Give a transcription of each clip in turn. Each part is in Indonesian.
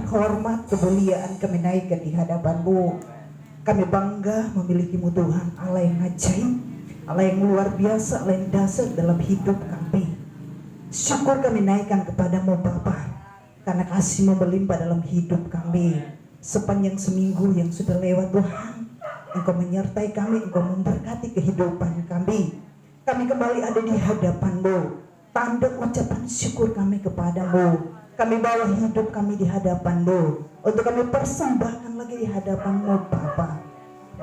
hormat, kemuliaan kami naikkan di hadapan-Mu. Kami bangga memiliki-Mu Tuhan, Allah yang ajaib, Allah yang luar biasa, Allah yang dahsyat dalam hidup kami. Syukur kami naikkan kepadamu Bapa, karena kasih-Mu melimpah dalam hidup kami. Sepanjang seminggu yang sudah lewat Tuhan, Engkau menyertai kami, Engkau memberkati kehidupan kami. Kami kembali ada di hadapan-Mu. Tanda ucapan syukur kami kepadamu. Kami bawa hidup kami di hadapan-Mu, untuk kami persembahkan lagi di hadapan-Mu Bapa.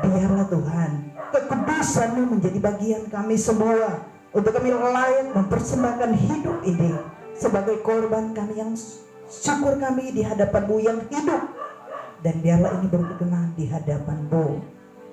Biarlah Tuhan, kekudusan-Mu menjadi bagian kami semua, untuk kami layak mempersembahkan hidup ini sebagai korban kami yang syukur kami di hadapan-Mu yang hidup. Dan biarlah ini berkenan di hadapan-Mu.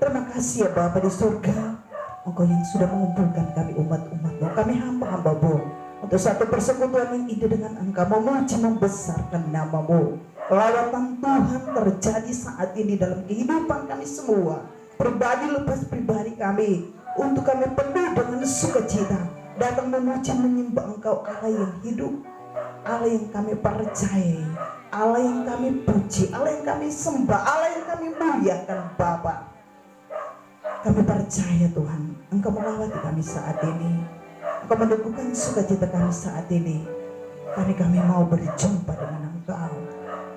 Terima kasih ya Bapa di surga, Engkau yang sudah mengumpulkan kami umat-umat-Mu, kami hamba-hamba-Mu, untuk satu persekutuan yang indah dengan Engkau, memuji membesarkan nama-Mu. Lawatan Tuhan terjadi saat ini dalam kehidupan kami semua, pribadi lepas pribadi kami, untuk kami penuh dengan sukacita, datang memuji menyembah Engkau, Allah yang hidup, Allah yang kami percayai, Allah yang kami puji, Allah yang kami sembah, Allah yang kami muliakan Bapa. Kami percaya Tuhan, Engkau melawati kami saat ini, Engkau meneguhkan sukacita kami saat ini. Kami mau berjumpa dengan Engkau.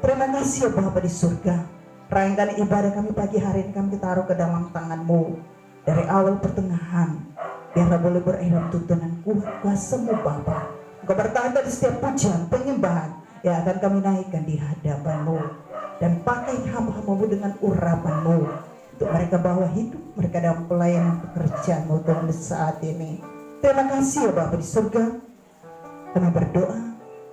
Terima kasih ya Bapa di surga. Rangkaian ibadah kami pagi hari ini kami taruh ke dalam tangan-Mu. Dari awal pertengahan, biarlah boleh berakhir tuntunan kuasa-Mu Bapa. Engkau bertanda di setiap pujian, penyembahan yang akan kami naikkan di hadapan-Mu. Dan pakai hamba-hamba-Mu dengan urapan-Mu, untuk mereka bawa hidup mereka dalam pelayanan pekerjaan-Mu Tuhan saat ini. Terima kasih ya Bapa di surga. Kami berdoa,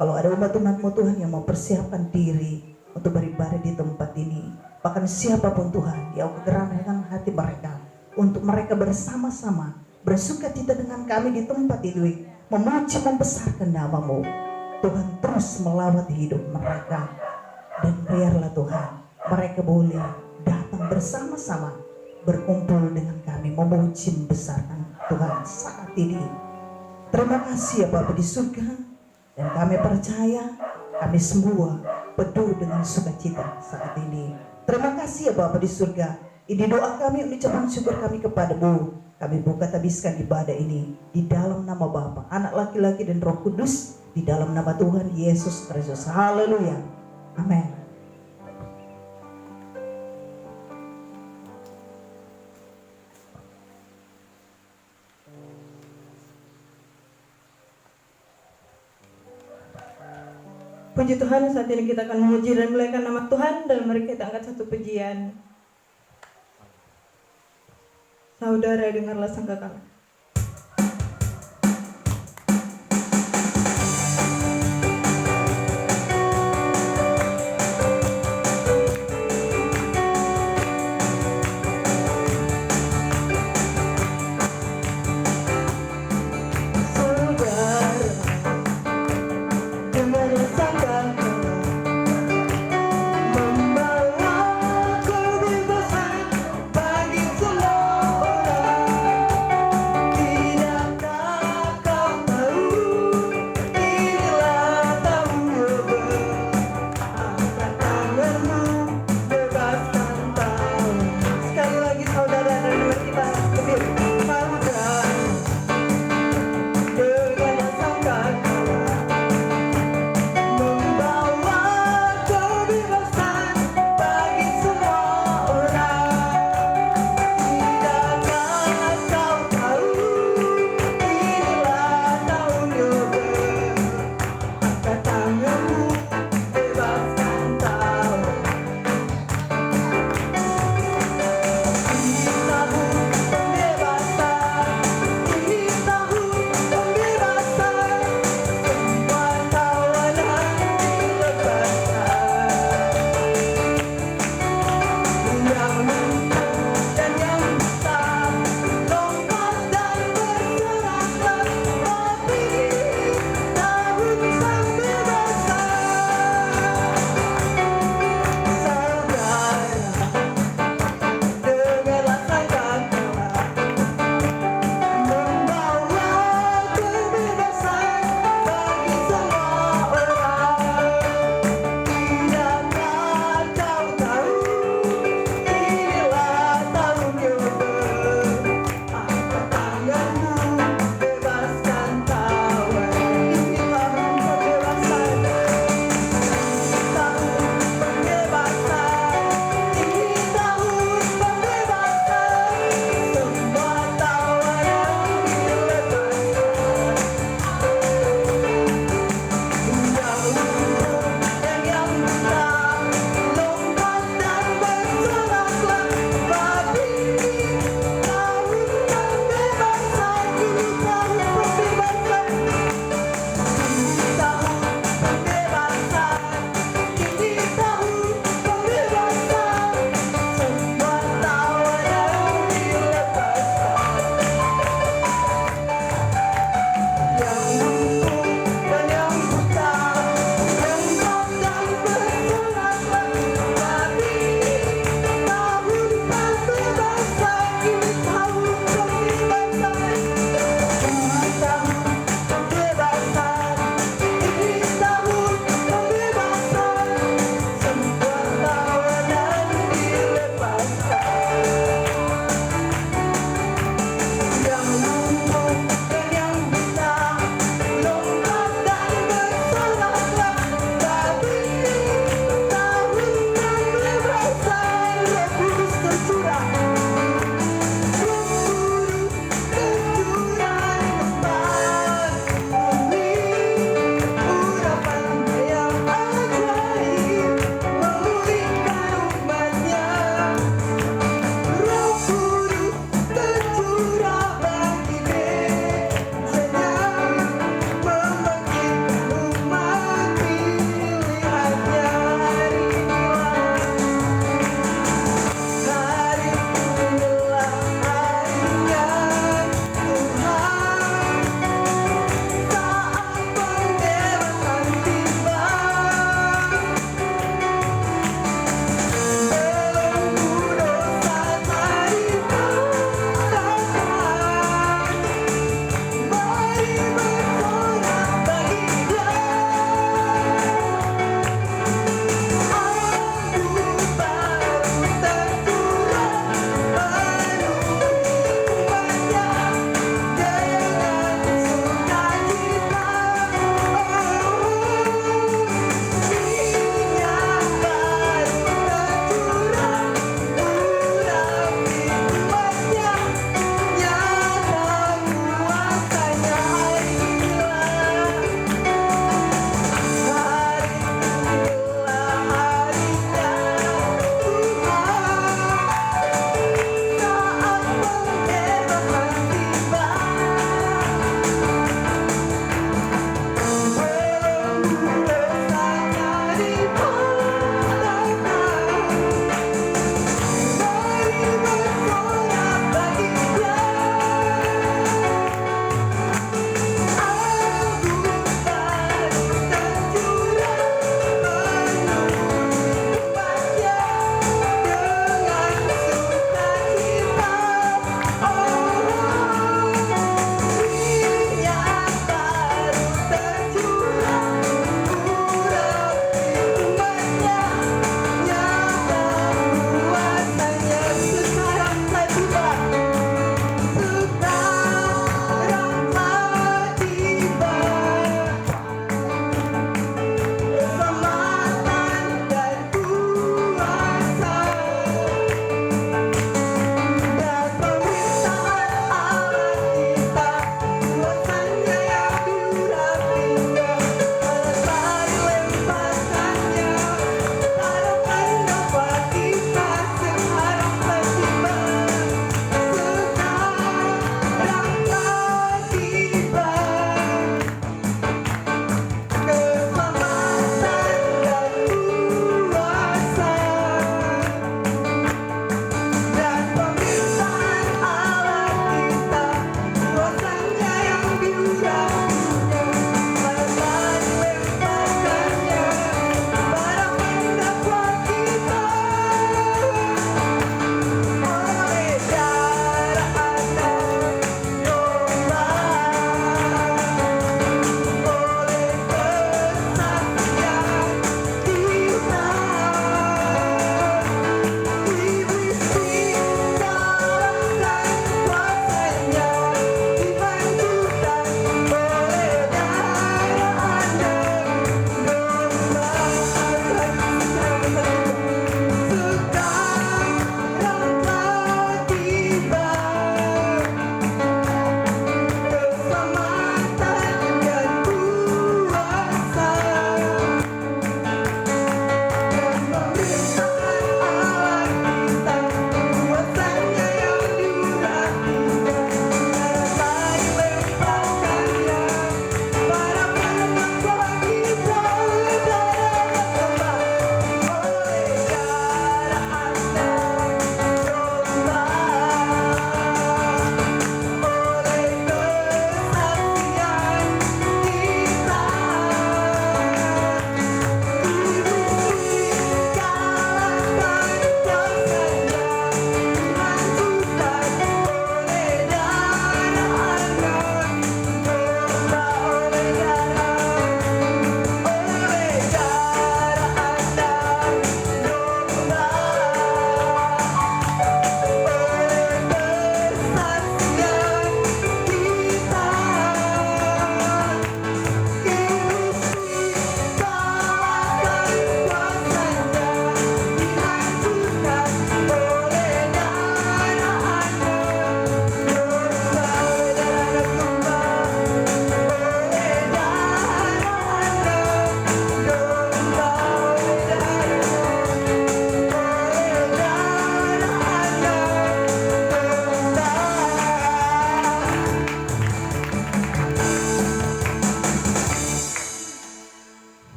kalau ada umat-umat-Mu Tuhan yang mempersiapkan diri untuk beribadah di tempat ini, bahkan siapapun Tuhan yang menggerakkan hati mereka, untuk mereka bersama-sama bersukacita dengan kami di tempat ini, memuji membesarkan nama-Mu. Tuhan terus melawat hidup mereka, dan biarlah Tuhan mereka boleh datang bersama-sama berkumpul dengan kami, memuji membesarkan Tuhan saat ini. Terima kasih ya Bapa di surga, dan kami percaya kami semua penuh dengan sukacita saat ini. Terima kasih ya Bapa di surga. Ini doa kami, ucapan syukur kami kepadamu. Kami buka tabiskan ibadah ini di dalam nama Bapa, Anak laki-laki dan Roh Kudus, di dalam nama Tuhan Yesus Kristus. Haleluya. Amin. Puji Tuhan, saat ini kita akan memuji dan memuliakan nama Tuhan. Dan mari kita angkat satu pujian. Saudara, dengarlah sangkakala. Membawa kebebasan bagi semua orang.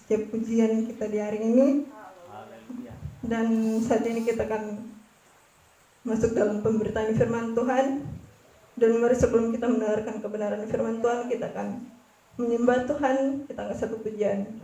setiap pujian kita di hari ini. Dan saat ini kita akan masuk dalam pemberitaan firman Tuhan. Dan mari sebelum kita mendengarkan kebenaran firman Tuhan, kita akan menyembah Tuhan, kita angkat satu pujian.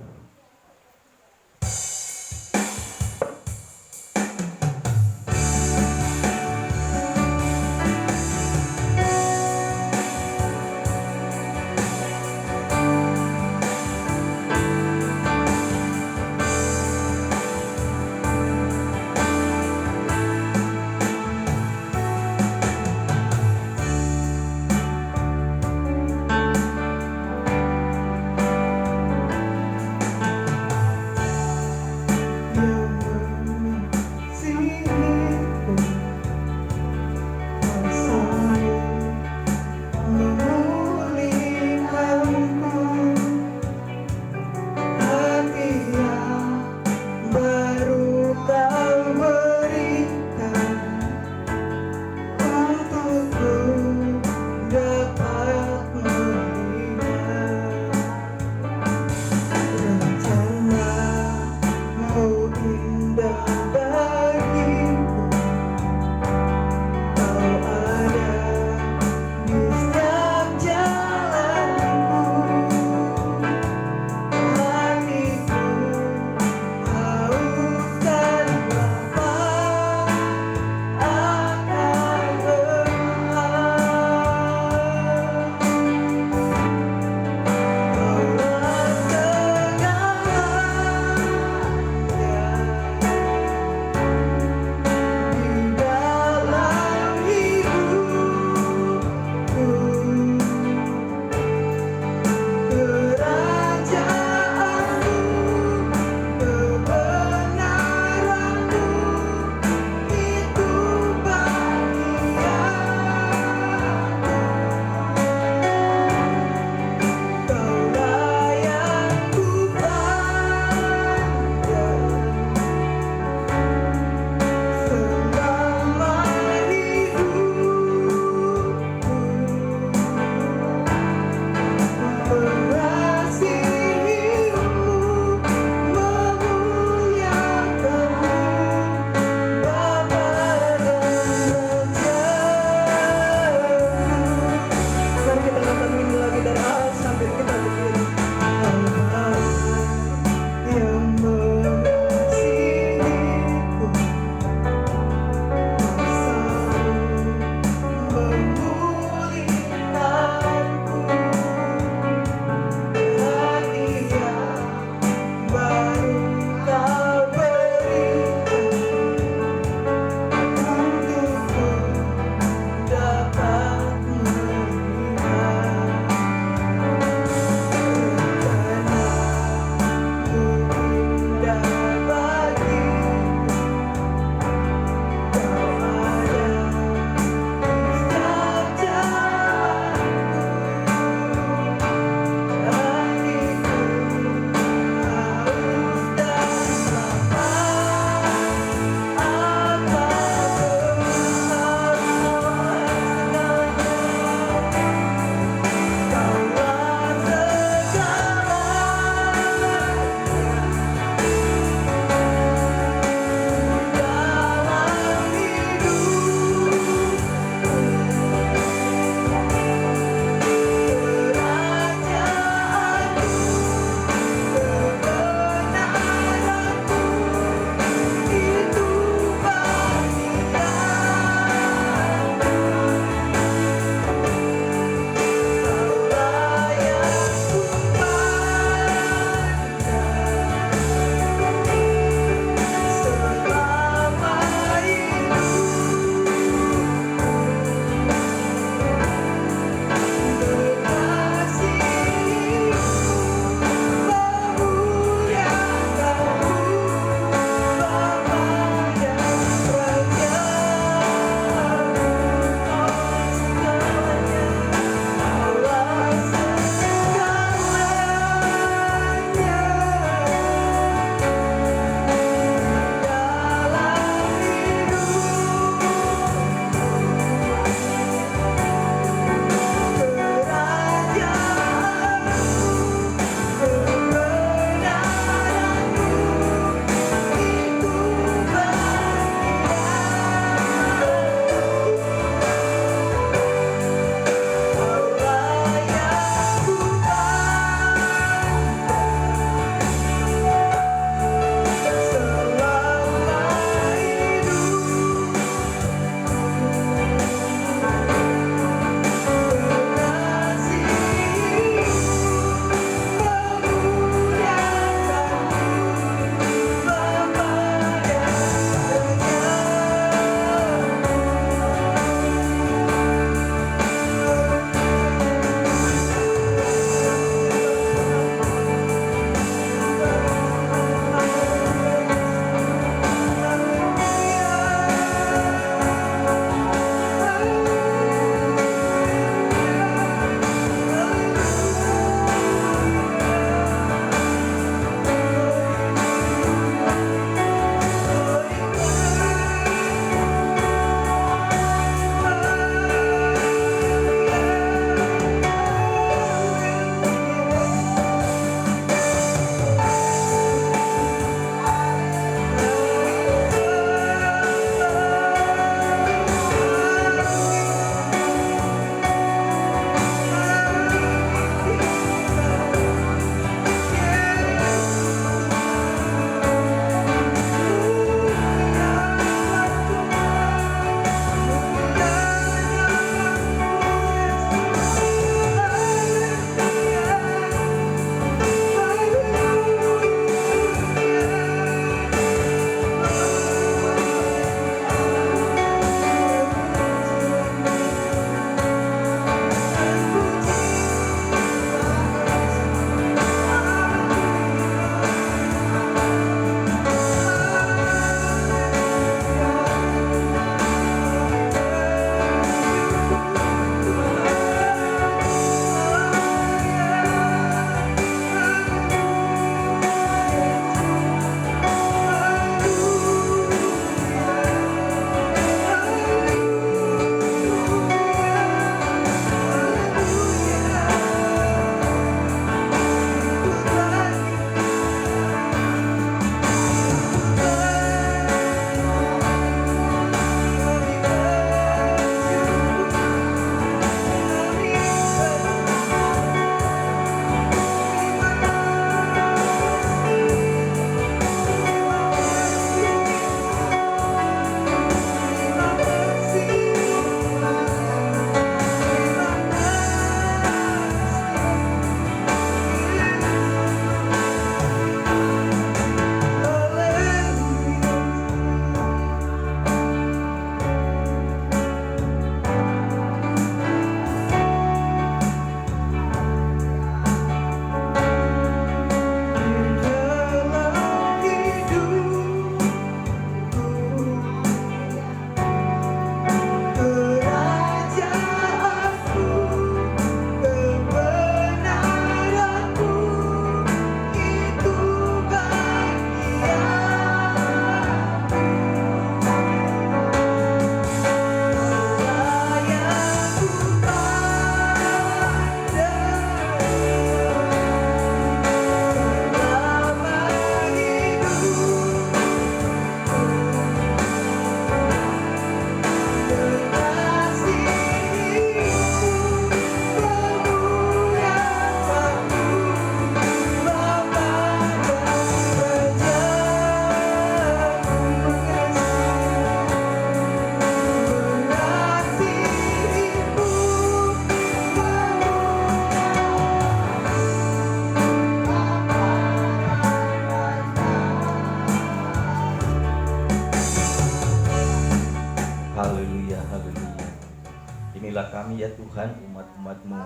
Berkatilah kami ya Tuhan, umat-umat-Mu.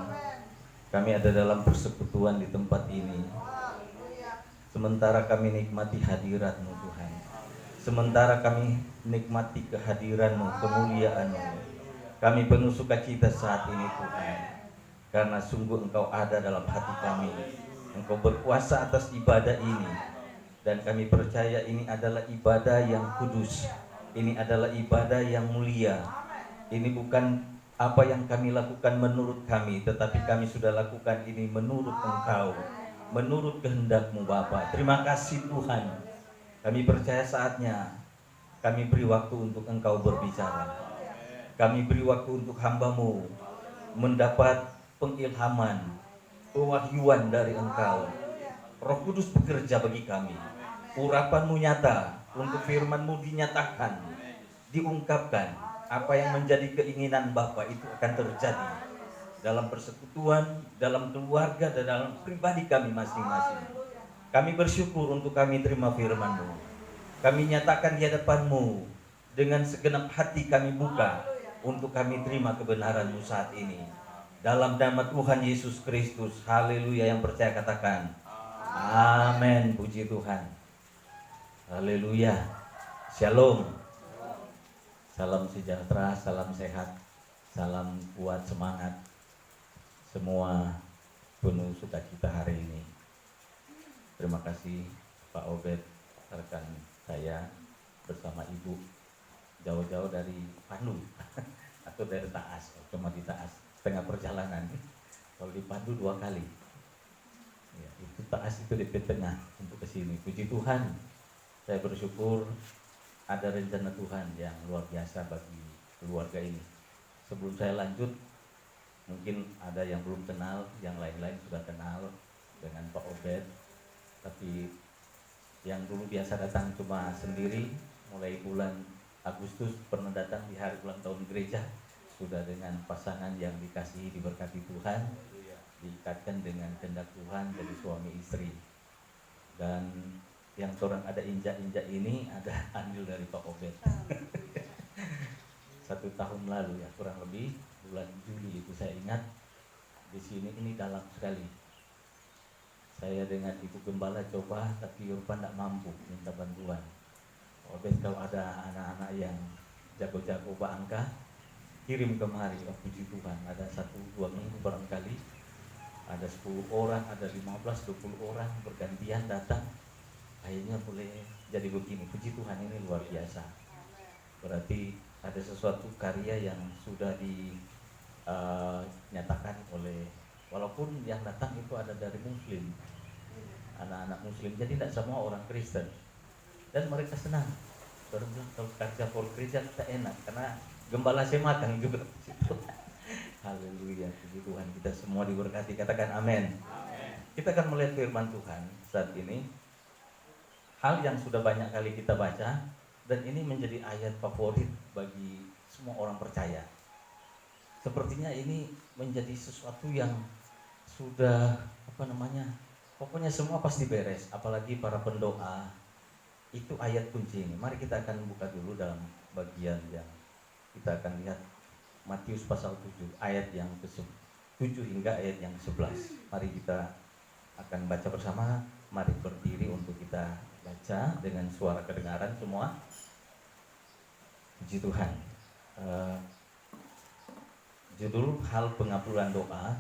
Kami ada dalam persekutuan di tempat ini. Sementara kami nikmati hadirat-Mu Tuhan, sementara kami nikmati kehadiran-Mu, kemuliaan-Mu, kami penuh sukacita saat ini Tuhan, karena sungguh Engkau ada dalam hati kami. Engkau berkuasa atas ibadah ini, dan kami percaya ini adalah ibadah yang kudus, ini adalah ibadah yang mulia. Ini bukan apa yang kami lakukan menurut kami, tetapi kami sudah lakukan ini menurut Engkau, menurut kehendak-Mu Bapa. Terima kasih Tuhan. Kami percaya saatnya kami beri waktu untuk Engkau berbicara. Kami beri waktu untuk hamba-Mu mendapat pengilhaman, pewahyuan dari Engkau. Roh Kudus bekerja bagi kami. Urapan-Mu nyata, untuk firman-Mu dinyatakan, diungkapkan. Apa yang menjadi keinginan Bapa itu akan terjadi dalam persekutuan, dalam keluarga, dan dalam pribadi kami masing-masing. Kami bersyukur untuk kami terima firman-Mu. Kami nyatakan di hadapan-Mu, dengan segenap hati kami buka untuk kami terima kebenaran-Mu saat ini. Dalam nama Tuhan Yesus Kristus, haleluya. Yang percaya katakan amin. Puji Tuhan, haleluya. Shalom. Salam sejahtera, salam sehat, salam kuat, semangat. Semua penuh sukacita hari ini. Terima kasih Pak Obed, rekan saya bersama Ibu, jauh-jauh dari Pandu atau dari Taas, cuma di Taas, setengah perjalanan. Kalau di Pandu 2 kali. Ya, itu Taas itu di tengah untuk ke sini. Puji Tuhan, saya bersyukur ada rencana Tuhan yang luar biasa bagi keluarga ini. Sebelum saya lanjut, mungkin ada yang belum kenal, yang lain-lain sudah kenal dengan Pak Obed. Tapi yang dulu biasa datang cuma sendiri, mulai bulan Agustus pernah datang di hari ulang tahun gereja, sudah dengan pasangan yang dikasihi, diberkati Tuhan, diikatkan dengan kehendak Tuhan jadi suami istri. Dan yang orang ada injak-injak ini ada andil dari Pak Obed. 1 tahun lalu ya, kurang lebih bulan Juli itu saya ingat di sini ini dalam sekali. Saya dengan Ibu Gembala coba, tapi Yurpan tidak mampu, minta bantuan. Pak Obed, kalau ada anak-anak yang jago-jago angka, kirim kemari. Oh, puji Tuhan, ada 1-2 minggu barangkali ada 10 orang, ada 15-20 orang bergantian datang. Akhirnya boleh jadi begini. Puji Tuhan, ini luar biasa. Berarti ada sesuatu karya yang sudah dinyatakan oleh, walaupun yang datang itu ada dari Muslim, anak-anak Muslim, jadi tidak semua orang Kristen. Dan mereka senang. Baru bilang kalau kerja for gereja kita enak, karena gembala saya makan juga. Haleluya, puji Tuhan, kita semua diberkati. Katakan amin. Kita akan melihat firman Tuhan saat ini. Hal yang sudah banyak kali kita baca, dan ini menjadi ayat favorit bagi semua orang percaya. Sepertinya ini menjadi sesuatu yang sudah pokoknya semua pasti beres. Apalagi para pendoa, itu ayat kunci ini. Mari kita akan buka dulu dalam bagian yang kita akan lihat, Matius pasal 7 ayat yang ke-7 hingga ayat yang ke-11. Mari kita akan baca bersama. Mari berdiri untuk kita baca dengan suara kedengaran semua. Puji Tuhan. Judul hal pengabulan doa.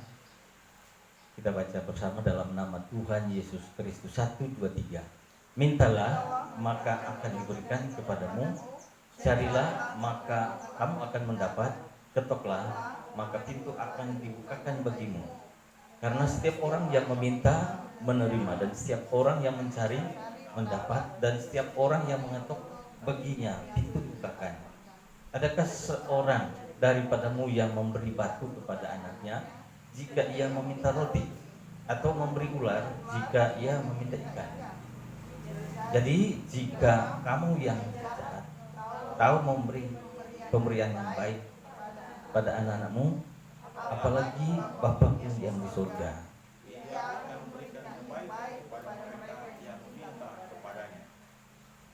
Kita baca bersama dalam nama Tuhan Yesus Kristus. 1, 2, 3. Mintalah maka akan diberikan kepadamu, carilah maka kamu akan mendapat, ketoklah maka pintu akan dibukakan bagimu. Karena setiap orang yang meminta menerima, dan setiap orang yang mencari mendapat, dan setiap orang yang mengetuk baginya pintu dibukakan. Adakah seorang daripadamu yang memberi batu kepada anaknya jika ia meminta roti, atau memberi ular jika ia meminta ikan? Jadi jika kamu yang jahat tahu memberi pemberian yang baik pada anak-anakmu, apalagi Bapakmu yang di surga.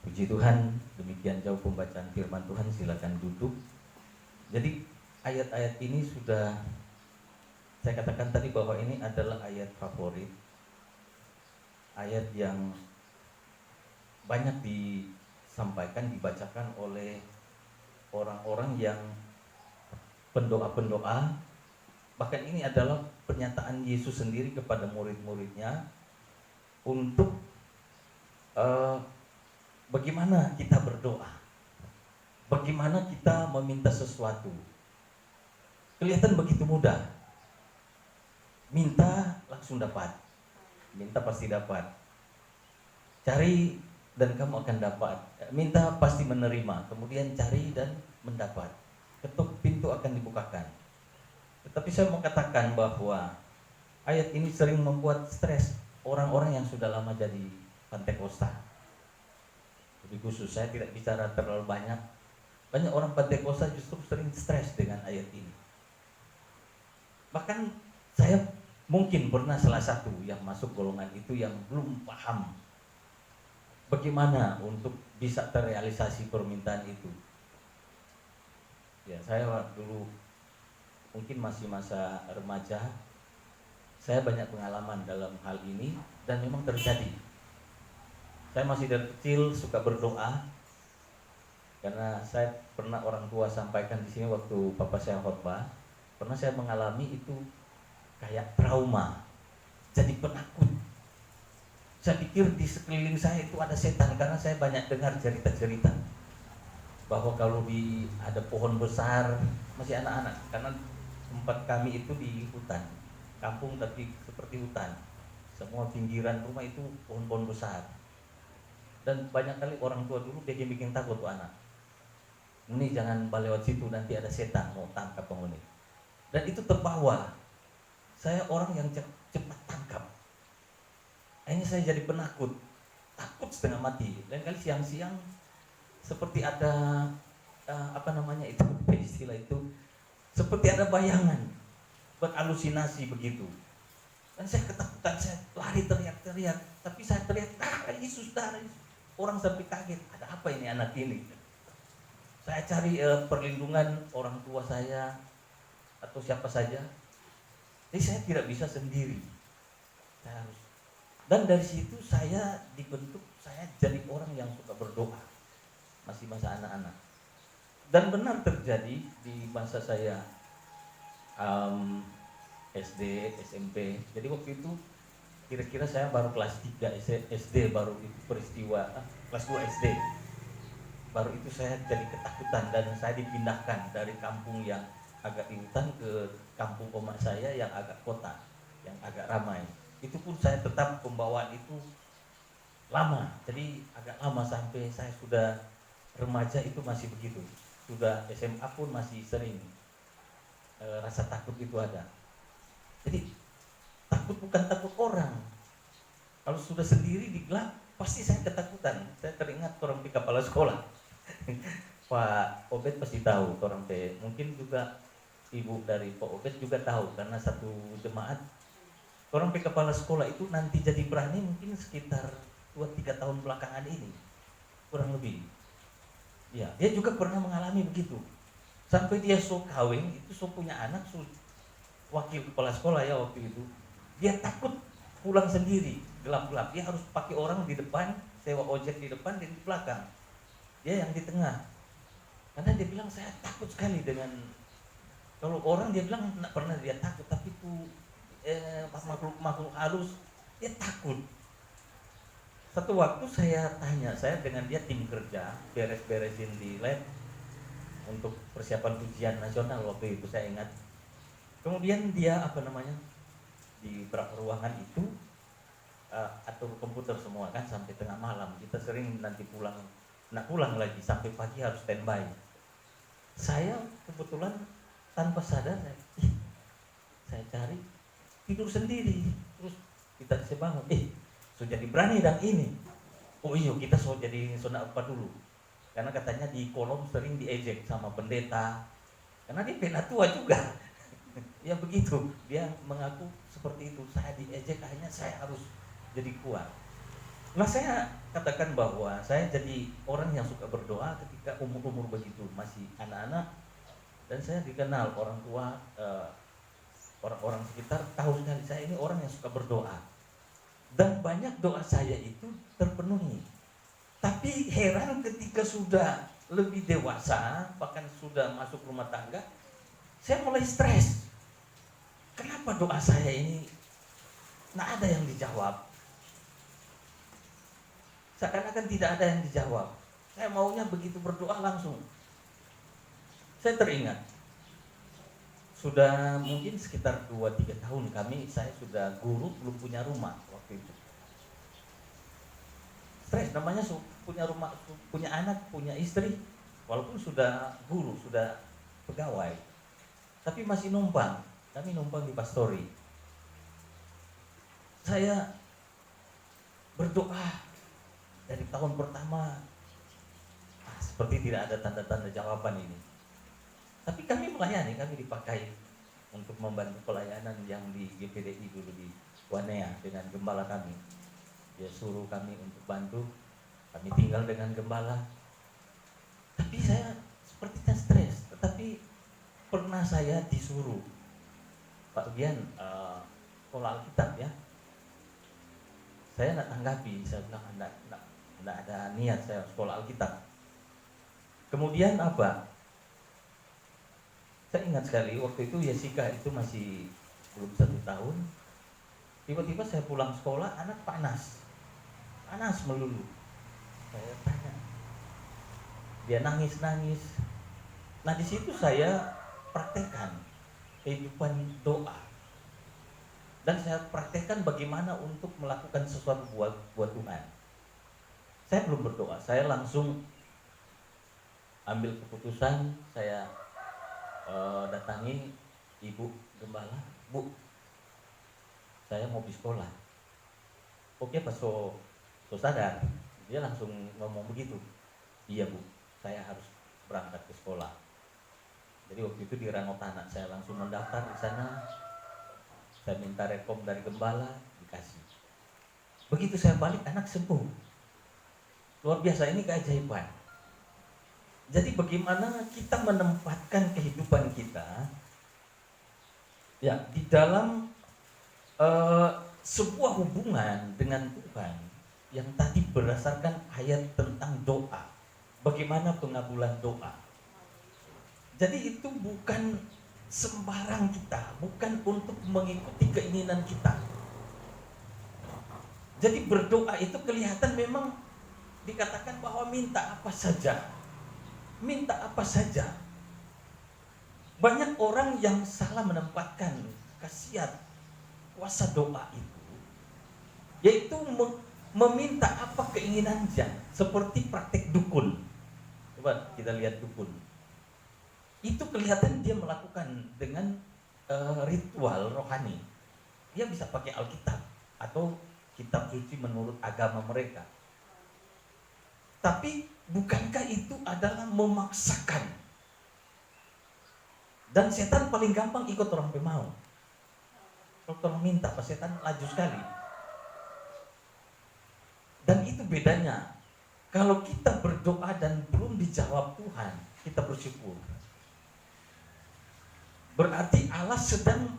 Puji Tuhan, demikian jauh pembacaan firman Tuhan. Silakan duduk. Jadi ayat-ayat ini sudah saya katakan tadi bahwa ini adalah ayat favorit, ayat yang banyak disampaikan, dibacakan oleh orang-orang yang pendoa-pendoa. Bahkan ini adalah pernyataan Yesus sendiri kepada murid-muridnya untuk bagaimana kita berdoa, bagaimana kita meminta sesuatu. Kelihatan begitu mudah, minta langsung dapat, minta pasti dapat, cari dan kamu akan dapat, minta pasti menerima, kemudian cari dan mendapat, ketuk pintu akan dibukakan. Tetapi saya mau katakan bahwa ayat ini sering membuat stres orang-orang yang sudah lama jadi Pantekosta. Lebih khusus, saya tidak bicara terlalu banyak. Banyak orang Pantekosta justru sering stres dengan ayat ini. Bahkan saya mungkin pernah salah satu yang masuk golongan itu yang belum paham bagaimana untuk bisa terrealisasi permintaan itu. Ya, saya dulu mungkin masih masa remaja, saya banyak pengalaman dalam hal ini dan memang terjadi. Saya masih dari kecil suka berdoa karena saya pernah orang tua sampaikan di sini waktu papa saya khotbah, pernah saya mengalami itu kayak trauma, jadi penakut. Saya pikir di sekeliling saya itu ada setan karena saya banyak dengar cerita-cerita bahwa kalau ada pohon besar, masih anak-anak, karena tempat kami itu di hutan, kampung tapi seperti hutan. Semua pinggiran rumah itu pohon-pohon besar. Dan banyak kali orang tua dulu bikin takut tuh anak. Ini jangan lewat situ, nanti ada setan mau tangkap penghuni. Dan itu terbawa. Saya orang yang cepat tangkap. Akhirnya saya jadi penakut, takut setengah mati. Lain kali siang-siang seperti ada itu istilah itu, seperti ada bayangan, berhalusinasi begitu. Dan saya ketakutan, saya lari teriak-teriak, tapi saya teriak, Yesus, darah Yesus. Orang sampai kaget, ada apa ini anak ini? Saya cari perlindungan orang tua saya atau siapa saja. Jadi saya tidak bisa sendiri. Saya harus. Dan dari situ saya dibentuk, saya jadi orang yang suka berdoa. Masih masa anak-anak. Dan benar terjadi di masa saya SD, SMP. Jadi waktu itu kira-kira saya baru kelas 3 SD, baru itu peristiwa kelas 2 SD. Baru itu saya jadi ketakutan dan saya dipindahkan dari kampung yang agak di hutan ke kampung oma saya yang agak kota, yang agak ramai. Itu pun saya tetap pembawaan itu lama. Jadi agak lama sampai saya sudah remaja itu masih begitu. Sudah SMA pun masih sering rasa takut itu ada. Jadi takut bukan takut orang. Kalau sudah sendiri di gelap, pasti saya ketakutan. Saya teringat orang di kepala sekolah. Pak Obed pasti tahu, orang mungkin juga ibu dari Pak Obed juga tahu karena satu jemaat. Orang kepala sekolah itu nanti jadi berani mungkin sekitar 2-3 tahun belakangan ini, kurang lebih. Ya, dia juga pernah mengalami begitu. Sampai dia kawin, itu punya anak, wakil kepala sekolah ya waktu itu. Dia takut pulang sendiri, gelap-gelap. Dia harus pakai orang di depan, sewa ojek di depan dan di belakang. Dia yang di tengah. Karena dia bilang saya takut sekali dengan, kalau orang dia bilang tidak pernah dia takut, tapi itu makhluk halus, dia takut. Satu waktu saya tanya, saya dengan dia tim kerja, beres-beresin di lab untuk persiapan ujian nasional waktu itu saya ingat. Kemudian dia di beberapa ruangan itu atur komputer semua kan sampai tengah malam. Kita sering nanti pulang lagi sampai pagi harus standby. Saya kebetulan tanpa sadar saya cari tidur sendiri. Terus kita bangun, sudah jadi berani dan ini. Oh iya, kita jadi apa dulu. Karena katanya di kolom sering diejek sama pendeta. Karena dia penatua juga. Ya begitu, dia mengaku seperti itu. Saya diejek, akhirnya saya harus jadi kuat. Nah, saya katakan bahwa saya jadi orang yang suka berdoa ketika umur-umur begitu, masih anak-anak. Dan saya dikenal orang tua, orang-orang sekitar tahu sekali saya ini orang yang suka berdoa. Dan banyak doa saya itu terpenuhi. Tapi heran ketika sudah lebih dewasa, bahkan sudah masuk rumah tangga, saya mulai stres. Kenapa doa saya ini nggak ada yang dijawab? Seakan-akan tidak ada yang dijawab. Saya maunya begitu berdoa langsung. Saya teringat, sudah mungkin sekitar 2-3 tahun saya sudah guru, belum punya rumah waktu itu. Stres namanya, punya rumah, punya anak, punya istri, walaupun sudah guru, sudah pegawai, tapi masih numpang. Kami numpang di pastori. Saya berdoa dari tahun pertama, seperti tidak ada tanda-tanda jawaban ini. Tapi kami melayani, kami dipakai untuk membantu pelayanan yang di GPDI dulu di Wanea dengan gembala kami. Dia suruh kami untuk bantu, kami tinggal dengan gembala. Tapi saya sepertinya stres. Tetapi pernah saya disuruh, Pak Gian, sekolah Alkitab ya. Saya tidak tanggapi, saya bilang tidak ada niat saya sekolah Alkitab. Kemudian apa? Saya ingat sekali waktu itu Jessica itu masih belum 1 tahun. Tiba-tiba saya pulang sekolah, anak panas melulu. Saya tanya, dia nangis. Nah di situ saya praktekkan kehidupan doa, dan saya praktekkan bagaimana untuk melakukan sesuatu buat Tuhan. Saya belum berdoa, saya langsung ambil keputusan. Saya datangi ibu gembala, Bu, saya mau di sekolah. Oke Pak, so sadar. Dia langsung ngomong begitu. Iya Bu, saya harus berangkat ke sekolah. Jadi waktu itu di Ranotana, saya langsung mendaftar di sana. Saya minta rekom dari gembala, dikasih. Begitu saya balik, anak sembuh. Luar biasa, ini keajaiban. Jadi bagaimana kita menempatkan kehidupan kita ya di dalam sebuah hubungan dengan Tuhan yang tadi berdasarkan ayat tentang doa. Bagaimana pengabulan doa. Jadi itu bukan sembarang kita, bukan untuk mengikuti keinginan kita. Jadi berdoa itu kelihatan memang dikatakan bahwa minta apa saja. Minta apa saja. Banyak orang yang salah menempatkan khasiat kuasa doa itu, yaitu meminta apa keinginannya, seperti praktek dukun. Coba kita lihat dukun. Itu kelihatan dia melakukan dengan ritual rohani. Dia bisa pakai Alkitab atau kitab suci menurut agama mereka. Tapi bukankah itu adalah memaksakan? Dan setan paling gampang ikut orang pemau. Kalau orang minta, pas setan laju sekali. Dan itu bedanya. Kalau kita berdoa dan belum dijawab Tuhan, kita bersyukur. Berarti Allah sedang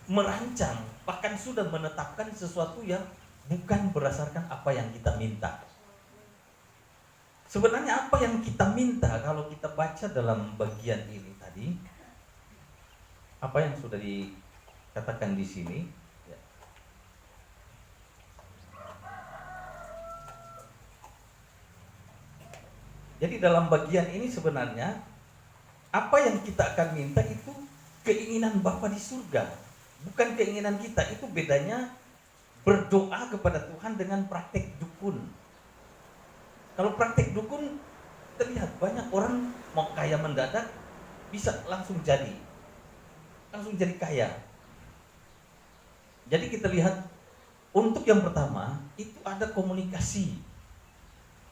merancang, bahkan sudah menetapkan sesuatu yang bukan berdasarkan apa yang kita minta. Sebenarnya apa yang kita minta kalau kita baca dalam bagian ini tadi, apa yang sudah dikatakan di sini, ya. Jadi dalam bagian ini sebenarnya apa yang kita akan minta itu keinginan Bapa di surga, bukan keinginan kita. Itu bedanya berdoa kepada Tuhan dengan praktek dukun. Kalau praktek dukun, terlihat banyak orang mau kaya mendadak, bisa langsung jadi kaya. Jadi kita lihat, untuk yang pertama, itu ada komunikasi.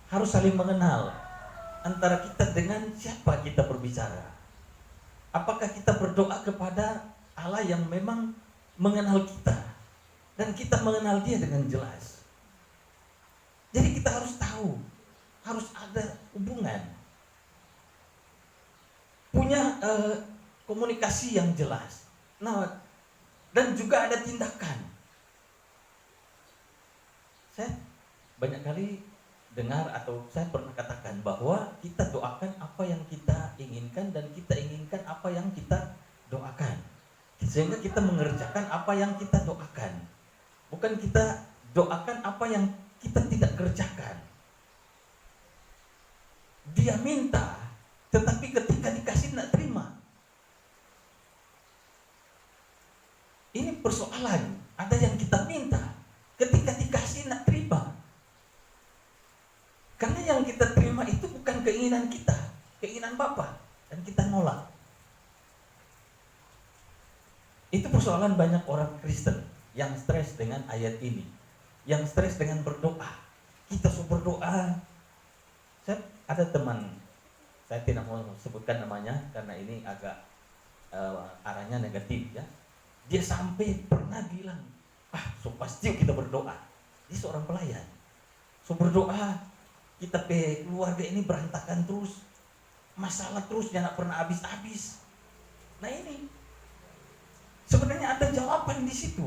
Harus saling mengenal antara kita dengan siapa kita berbicara. Apakah kita berdoa kepada Allah yang memang mengenal kita, dan kita mengenal dia dengan jelas. Jadi kita harus tahu, harus ada hubungan. Punya punya komunikasi yang jelas. Nah, dan juga ada tindakan. Saya banyak kali dengar atau saya pernah katakan bahwa kita doakan apa yang kita inginkan dan kita inginkan apa yang kita doakan. Sehingga kita mengerjakan apa yang kita doakan. Bukan kita doakan apa yang kita tidak kerjakan. Dia minta, tetapi ketika dikasih tidak terima. Ini persoalan. Ada yang kita minta, ketika dikasih tidak terima. Karena yang kita terima itu bukan keinginan kita, keinginan Bapa, dan kita nolak. Itu persoalan banyak orang Kristen yang stres dengan ayat ini, yang stres dengan berdoa. Kita suruh berdoa. Saya ada teman, saya tidak mau sebutkan namanya karena ini agak arahnya negatif ya. Dia sampai pernah bilang, so pasti kita berdoa. Dia seorang pelayan. So berdoa, kita keluarga ini berantakan terus, masalah terus, jangan pernah habis-habis. Nah ini, sebenarnya ada jawaban di situ,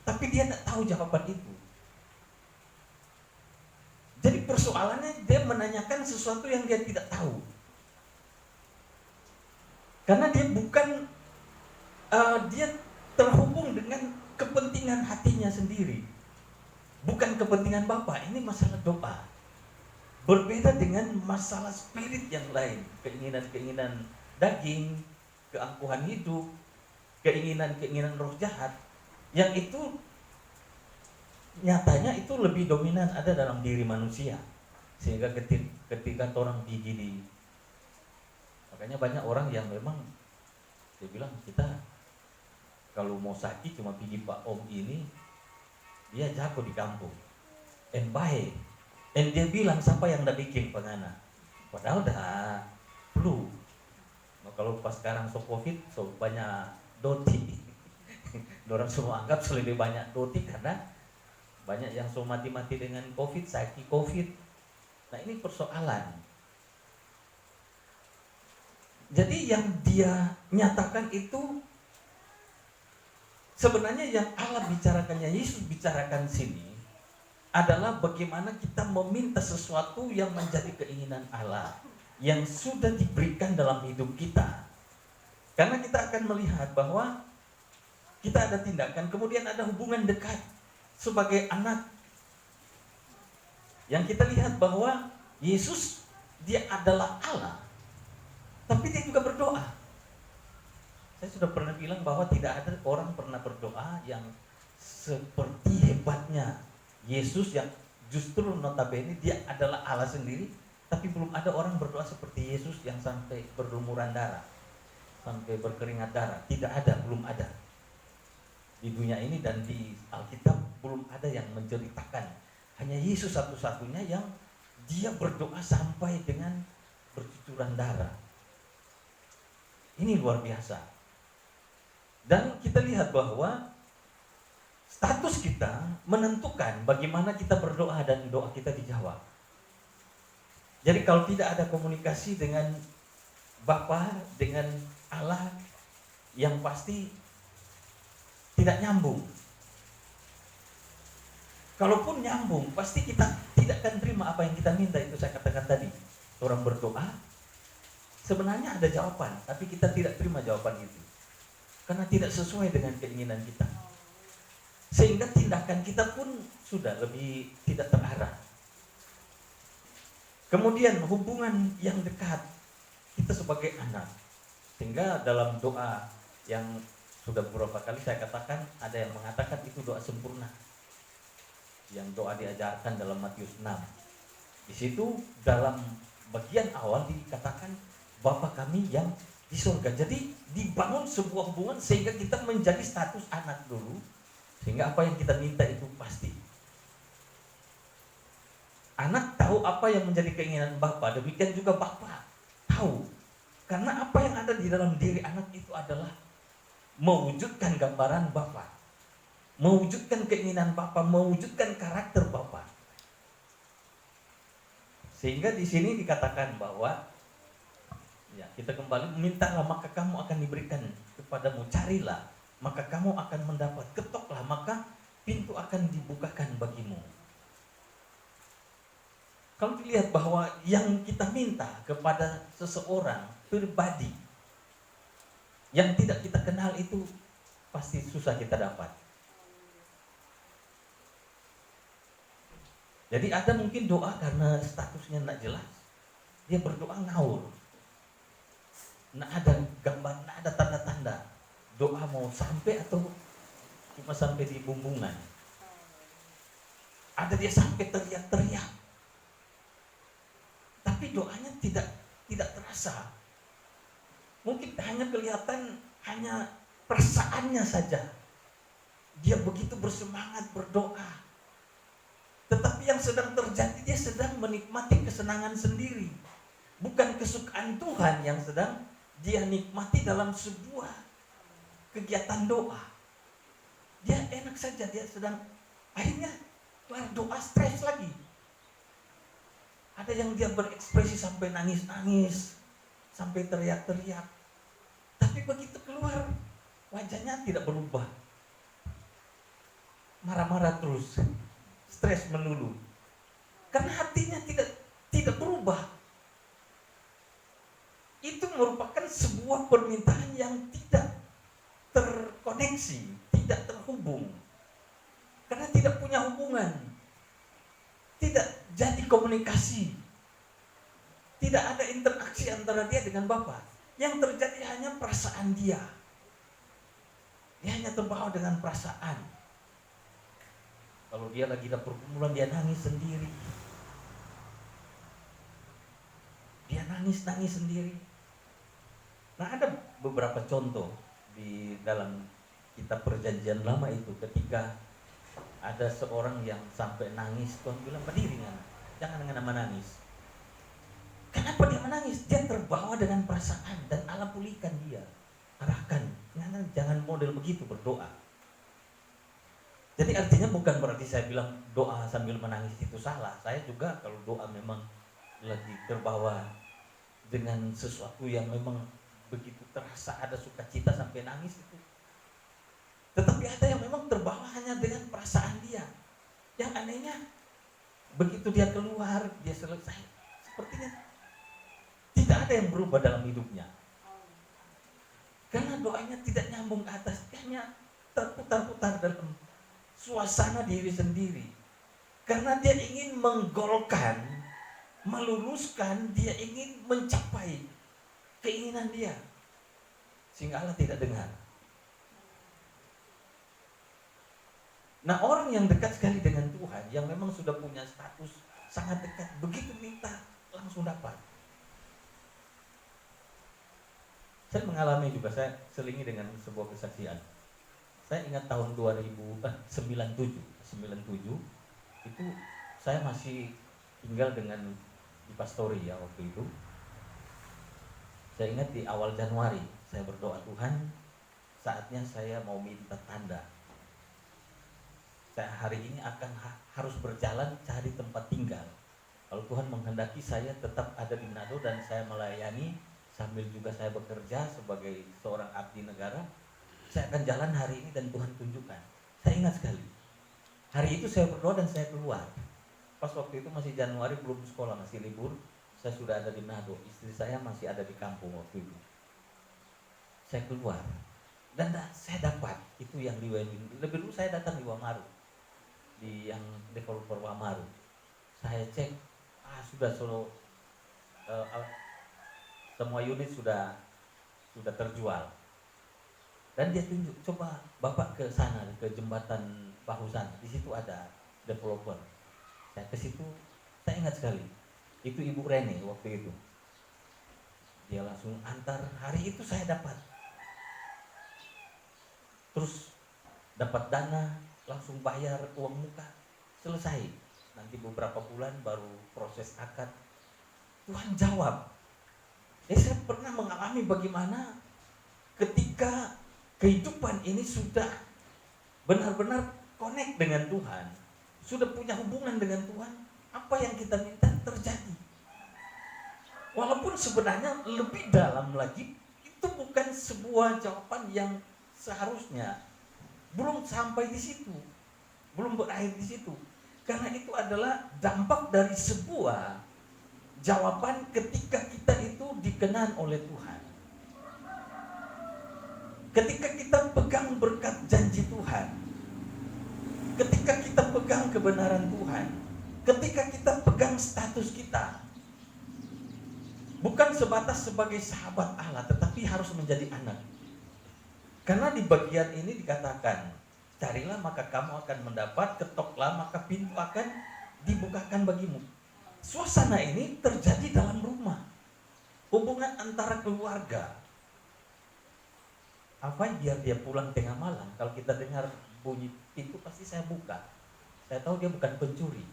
tapi dia tidak tahu jawaban itu. Jadi persoalannya dia menanyakan sesuatu yang dia tidak tahu, karena dia bukan dia terhubung dengan kepentingan hatinya sendiri, bukan kepentingan Bapa. Ini masalah doa. Berbeda dengan masalah spirit yang lain, keinginan-keinginan daging, keangkuhan hidup, keinginan-keinginan roh jahat, yang itu nyatanya itu lebih dominan ada dalam diri manusia. Sehingga ketika orang gigi di, makanya banyak orang yang memang dia bilang, kita kalau mau sakit cuma pergi Pak Om ini, dia jago di kampung, baik. Dan dia bilang siapa yang dah bikin pengana, padahal dah flu. Nah, kalau pas sekarang so covid, so banyak doti. Orang semua anggap lebih banyak doti karena banyak yang so mati-mati dengan covid, sakit covid. Nah ini persoalan. Jadi yang dia nyatakan itu sebenarnya yang Allah bicarakannya, Yesus bicarakan sini adalah bagaimana kita meminta sesuatu yang menjadi keinginan Allah yang sudah diberikan dalam hidup kita. Karena kita akan melihat bahwa kita ada tindakan, kemudian ada hubungan dekat sebagai anak. Yang kita lihat bahwa Yesus dia adalah Allah, tapi dia juga berdoa. Saya sudah pernah bilang bahwa tidak ada orang pernah berdoa yang seperti hebatnya Yesus, yang justru notabene dia adalah Allah sendiri, tapi belum ada orang berdoa seperti Yesus yang sampai berlumuran darah, sampai berkeringat darah. Tidak ada, belum ada. Di dunia ini dan di Alkitab belum ada yang menceritakan. Hanya Yesus satu-satunya yang dia berdoa sampai dengan bercucuran darah. Ini luar biasa. Dan kita lihat bahwa status kita menentukan bagaimana kita berdoa dan doa kita dijawab. Jadi kalau tidak ada komunikasi dengan Bapa, dengan Allah, yang pasti tidak nyambung. Kalaupun nyambung, pasti kita tidak akan terima apa yang kita minta. Itu saya katakan tadi. Orang berdoa, sebenarnya ada jawaban, tapi kita tidak terima jawaban itu. Karena tidak sesuai dengan keinginan kita. Sehingga tindakan kita pun sudah lebih tidak terarah. Kemudian hubungan yang dekat kita sebagai anak. Sehingga dalam doa yang sudah beberapa kali saya katakan, ada yang mengatakan itu doa sempurna. Yang doa diajarkan dalam Matius 6. Di situ dalam bagian awal dikatakan Bapa kami yang di surga. Jadi dibangun sebuah hubungan sehingga kita menjadi status anak dulu, sehingga apa yang kita minta itu pasti. Anak tahu apa yang menjadi keinginan Bapa, demikian juga Bapa tahu. Karena apa yang ada di dalam diri anak itu adalah mewujudkan gambaran Bapa, mewujudkan keinginan Bapa, mewujudkan karakter Bapa. Sehingga di sini dikatakan bahwa Ya, kita kembali, mintalah maka kamu akan diberikan kepadamu, carilah maka kamu akan mendapat, ketoklah maka pintu akan dibukakan bagimu. Kalau dilihat bahwa yang kita minta kepada seseorang pribadi yang tidak kita kenal itu pasti susah kita dapat. Jadi ada mungkin doa karena statusnya tidak jelas, dia berdoa ngawur, tidak ada gambar, tidak ada tanda-tanda doa mau sampai atau cuma sampai di bumbungan. Ada dia sampai teriak-teriak, tapi doanya tidak terasa. Mungkin hanya kelihatan, hanya perasaannya saja. Dia begitu bersemangat berdoa, tetapi yang sedang terjadi, dia sedang menikmati kesenangan sendiri, bukan kesukaan Tuhan yang sedang dia nikmati dalam sebuah kegiatan doa. Dia enak saja, dia sedang, akhirnya kelar doa stres lagi. Ada yang dia berekspresi sampai nangis-nangis, sampai teriak-teriak, tapi begitu keluar wajahnya tidak berubah, marah-marah terus, stres melulu, karena hatinya tidak berubah. Itu merupakan sebuah permintaan yang tidak terkoneksi, tidak terhubung, karena tidak punya hubungan, tidak jadi komunikasi, tidak ada interaksi antara dia dengan Bapa. Yang terjadi hanya perasaan dia. Dia hanya terbawa dengan perasaan. Kalau dia lagi ada pergumulan, dia nangis sendiri. Dia nangis sendiri. Nah, ada beberapa contoh di dalam kitab Perjanjian Lama itu, ketika ada seorang yang sampai nangis, Tuhan bilang, berdiri jangan dengan menangis. Kenapa dia menangis? Dia terbawa dengan perasaan dan Allah pulihkan dia, arahkan. Jangan model begitu berdoa. Jadi artinya bukan berarti saya bilang doa sambil menangis itu salah. Saya juga kalau doa memang lagi terbawa dengan sesuatu yang memang begitu terasa, ada sukacita sampai nangis itu. Tetapi ada yang memang terbawa hanya dengan perasaan dia. Yang anehnya, begitu dia keluar, dia selesai, sepertinya tidak ada yang berubah dalam hidupnya. Karena doanya tidak nyambung ke atas, hanya terputar-putar dalam suasana diri sendiri. Karena dia ingin menggolkan, meluluskan, dia ingin mencapai keinginan dia, sehingga Allah tidak dengar. Nah, orang yang dekat sekali dengan Tuhan, yang memang sudah punya status sangat dekat, begitu minta langsung dapat. Saya mengalami juga, saya selingi dengan sebuah kesaksian. Saya ingat tahun 97 itu saya masih tinggal dengan di Pastori ya waktu itu. Saya ingat di awal Januari saya berdoa, Tuhan, saatnya saya mau minta tanda. Saya hari ini akan harus berjalan cari tempat tinggal. Kalau Tuhan menghendaki saya tetap ada di Manado dan saya melayani sambil juga saya bekerja sebagai seorang abdi negara, saya akan jalan hari ini dan Tuhan tunjukkan. Saya ingat sekali. Hari itu saya berdoa dan saya keluar. Pas waktu itu masih Januari, belum sekolah, masih libur. Saya sudah ada di Manado, istri saya masih ada di kampung waktu itu. Saya keluar dan saya dapat itu yang di Wellington. Lebih dulu saya datang di Wamaru, di yang developer Wamaru. Saya cek, sudah semua unit sudah terjual. Dan dia tunjuk, coba Bapak ke sana, ke jembatan Bahu sana. Di situ ada developer. Saya ke situ, saya ingat sekali. Itu Ibu Rene waktu itu. Dia langsung antar, hari itu saya dapat. Terus dapat dana, langsung bayar uang muka, selesai. Nanti beberapa bulan baru proses akad. Tuhan jawab. Saya pernah mengalami bagaimana ketika kehidupan ini sudah benar-benar connect dengan Tuhan, sudah punya hubungan dengan Tuhan, apa yang kita minta terjadi. Walaupun sebenarnya lebih dalam lagi, itu bukan sebuah jawaban yang seharusnya. Belum sampai di situ, belum berakhir di situ. Karena itu adalah dampak dari sebuah jawaban ketika kita itu dikenan oleh Tuhan. Ketika kita pegang berkat janji Tuhan, ketika kita pegang kebenaran Tuhan, ketika kita pegang status kita, bukan sebatas sebagai sahabat Allah, tetapi harus menjadi anak. Karena di bagian ini dikatakan, carilah maka kamu akan mendapat, ketoklah maka pintu akan dibukakan bagimu. Suasana ini terjadi dalam rumah, hubungan antara keluarga. Apa biar dia pulang tengah malam, kalau kita dengar bunyi pintu pasti saya buka. Saya tahu dia bukan pencuri,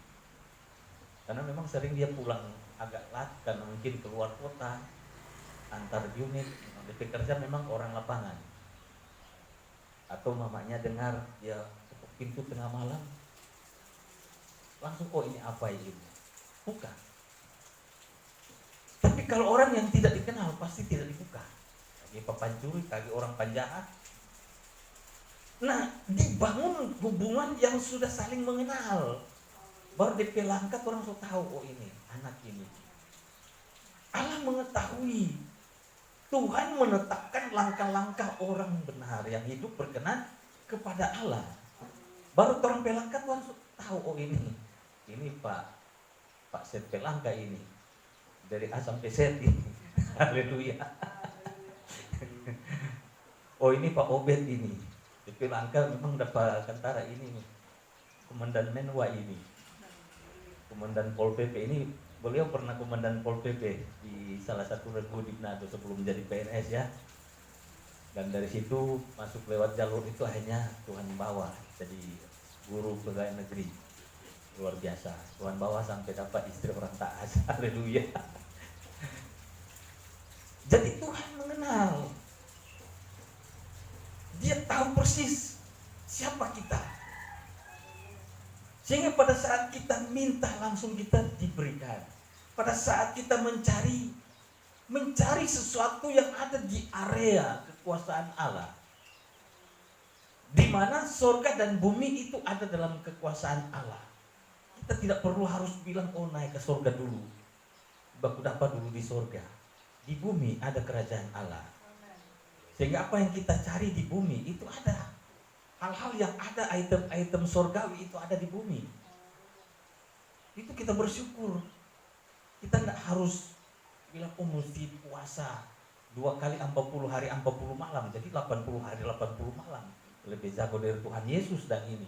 karena memang sering dia pulang agak lat, karena mungkin keluar kota, antar unit, bekerja memang orang lapangan. Atau mamanya dengar dia ketuk pintu tengah malam, langsung, oh ini apa ini? Buka. Tapi kalau orang yang tidak dikenal pasti tidak dibuka. Kaki pencuri, kaki orang penjahat. Nah, dibangun hubungan yang sudah saling mengenal. Baru DP langkat orang sudah tahu, oh ini anak ini. Allah mengetahui. Tuhan menetapkan langkah-langkah orang benar yang hidup berkenan kepada Allah. Baru orang pelangkat orang sudah tahu, oh ini Pak Set Pelangka ini dari A sampai Z ini. Haleluya. Oh ini Pak Obed ini. DP Langka memang dapat kantara ini nih. Komandan Menwa ini. Komandan Pol PP ini, beliau pernah komandan Pol PP di salah satu regu di Manado sebelum menjadi PNS ya. Dan dari situ masuk lewat jalur itu akhirnya Tuhan bawa jadi guru pegawai negeri. Luar biasa. Tuhan bawa sampai dapat istri orang taat. Haleluya. Jadi Tuhan mengenal. Dia tahu persis siapa kita. Sehingga pada saat kita minta langsung kita diberikan. Pada saat kita mencari sesuatu yang ada di area kekuasaan Allah. Di mana surga dan bumi itu ada dalam kekuasaan Allah. Kita tidak perlu harus bilang, oh naik ke surga dulu. Baku dapat dulu di surga. Di bumi ada kerajaan Allah. Sehingga apa yang kita cari di bumi itu ada. Hal-hal yang ada, item-item surgawi itu ada di bumi. Itu kita bersyukur. Kita tidak harus bilang, oh mesti puasa 2 kali 40 hari 40 malam. Jadi 80 hari 80 malam. Lebih jago dari Tuhan Yesus dan ini.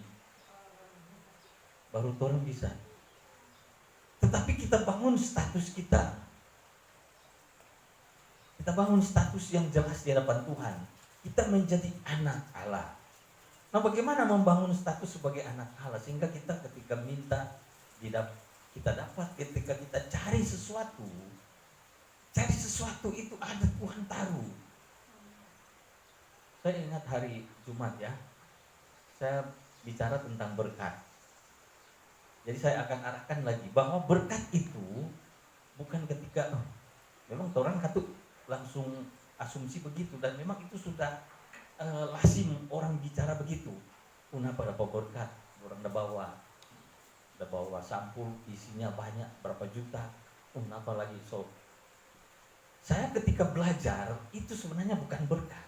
Baru orang bisa. Tetapi kita bangun status kita. Kita bangun status yang jelas di hadapan Tuhan. Kita menjadi anak Allah. Nah, bagaimana membangun status sebagai anak Allah sehingga kita ketika minta kita dapat, ketika kita cari sesuatu itu ada Tuhan taruh. Saya ingat hari Jumat ya, saya bicara tentang berkat. Jadi saya akan arahkan lagi bahwa berkat itu bukan ketika memang orang katut langsung asumsi begitu, dan memang itu sudah lazim orang bicara begitu. Kenapa dapat berkat? Orang udah bawa sampul isinya banyak berapa juta. Kenapa lagi so? Saya ketika belajar itu sebenarnya bukan berkat.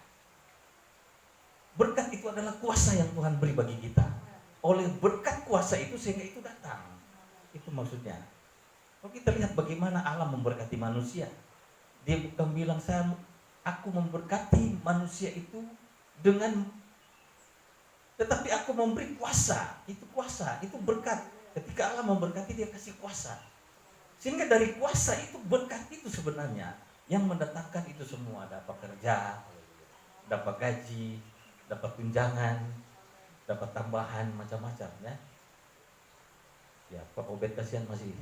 Berkat itu adalah kuasa yang Tuhan beri bagi kita. Oleh berkat kuasa itu sehingga itu datang. Itu maksudnya. Kalau kita lihat bagaimana Allah memberkati manusia. Dia bukan bilang aku memberkati manusia itu tetapi aku memberi kuasa. Itu kuasa, itu berkat. Ketika Allah memberkati dia kasih kuasa. Sehingga dari kuasa itu berkat itu sebenarnya yang mendatangkan itu semua. Dapat kerja, dapat gaji, dapat tunjangan, dapat tambahan macam-macam ya. Ya Pak Obed kasihan masih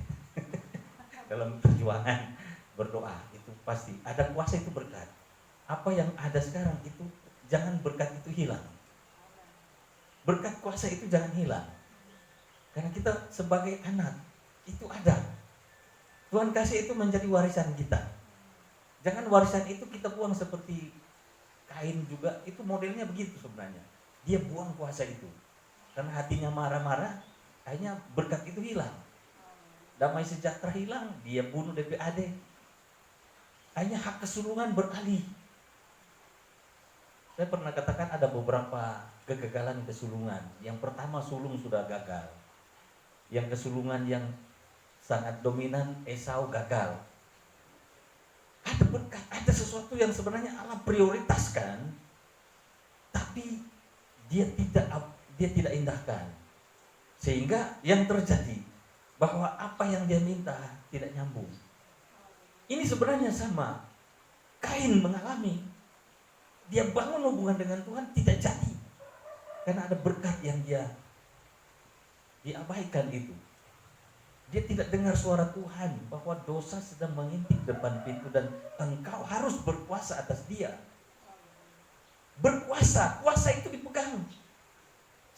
dalam perjuangan berdoa. Itu pasti ada kuasa, itu berkat. Apa yang ada sekarang itu jangan berkat itu hilang. Berkat kuasa itu jangan hilang. Karena kita sebagai anak itu ada. Tuhan kasih itu menjadi warisan kita. Jangan warisan itu kita buang seperti Kain juga, itu modelnya begitu sebenarnya. Dia buang kuasa itu. Karena hatinya marah-marah, akhirnya berkat itu hilang. Damai sejahtera hilang, dia bunuh DPAD. Akhirnya hak kesulungan beralih. Saya pernah katakan ada beberapa kegagalan kesulungan. Yang pertama, sulung sudah gagal. Yang kesulungan yang sangat dominan, Esau gagal. Ada berkat, ada sesuatu yang sebenarnya Allah prioritaskan, tapi dia tidak indahkan. Sehingga yang terjadi bahwa apa yang dia minta tidak nyambung. Ini sebenarnya sama. Kain mengalami, dia bangun hubungan dengan Tuhan tidak jadi. Karena ada berkat yang dia diabaikan itu. Dia tidak dengar suara Tuhan bahwa dosa sedang mengintip depan pintu dan engkau harus berkuasa atas dia. Berkuasa, kuasa itu dipegang.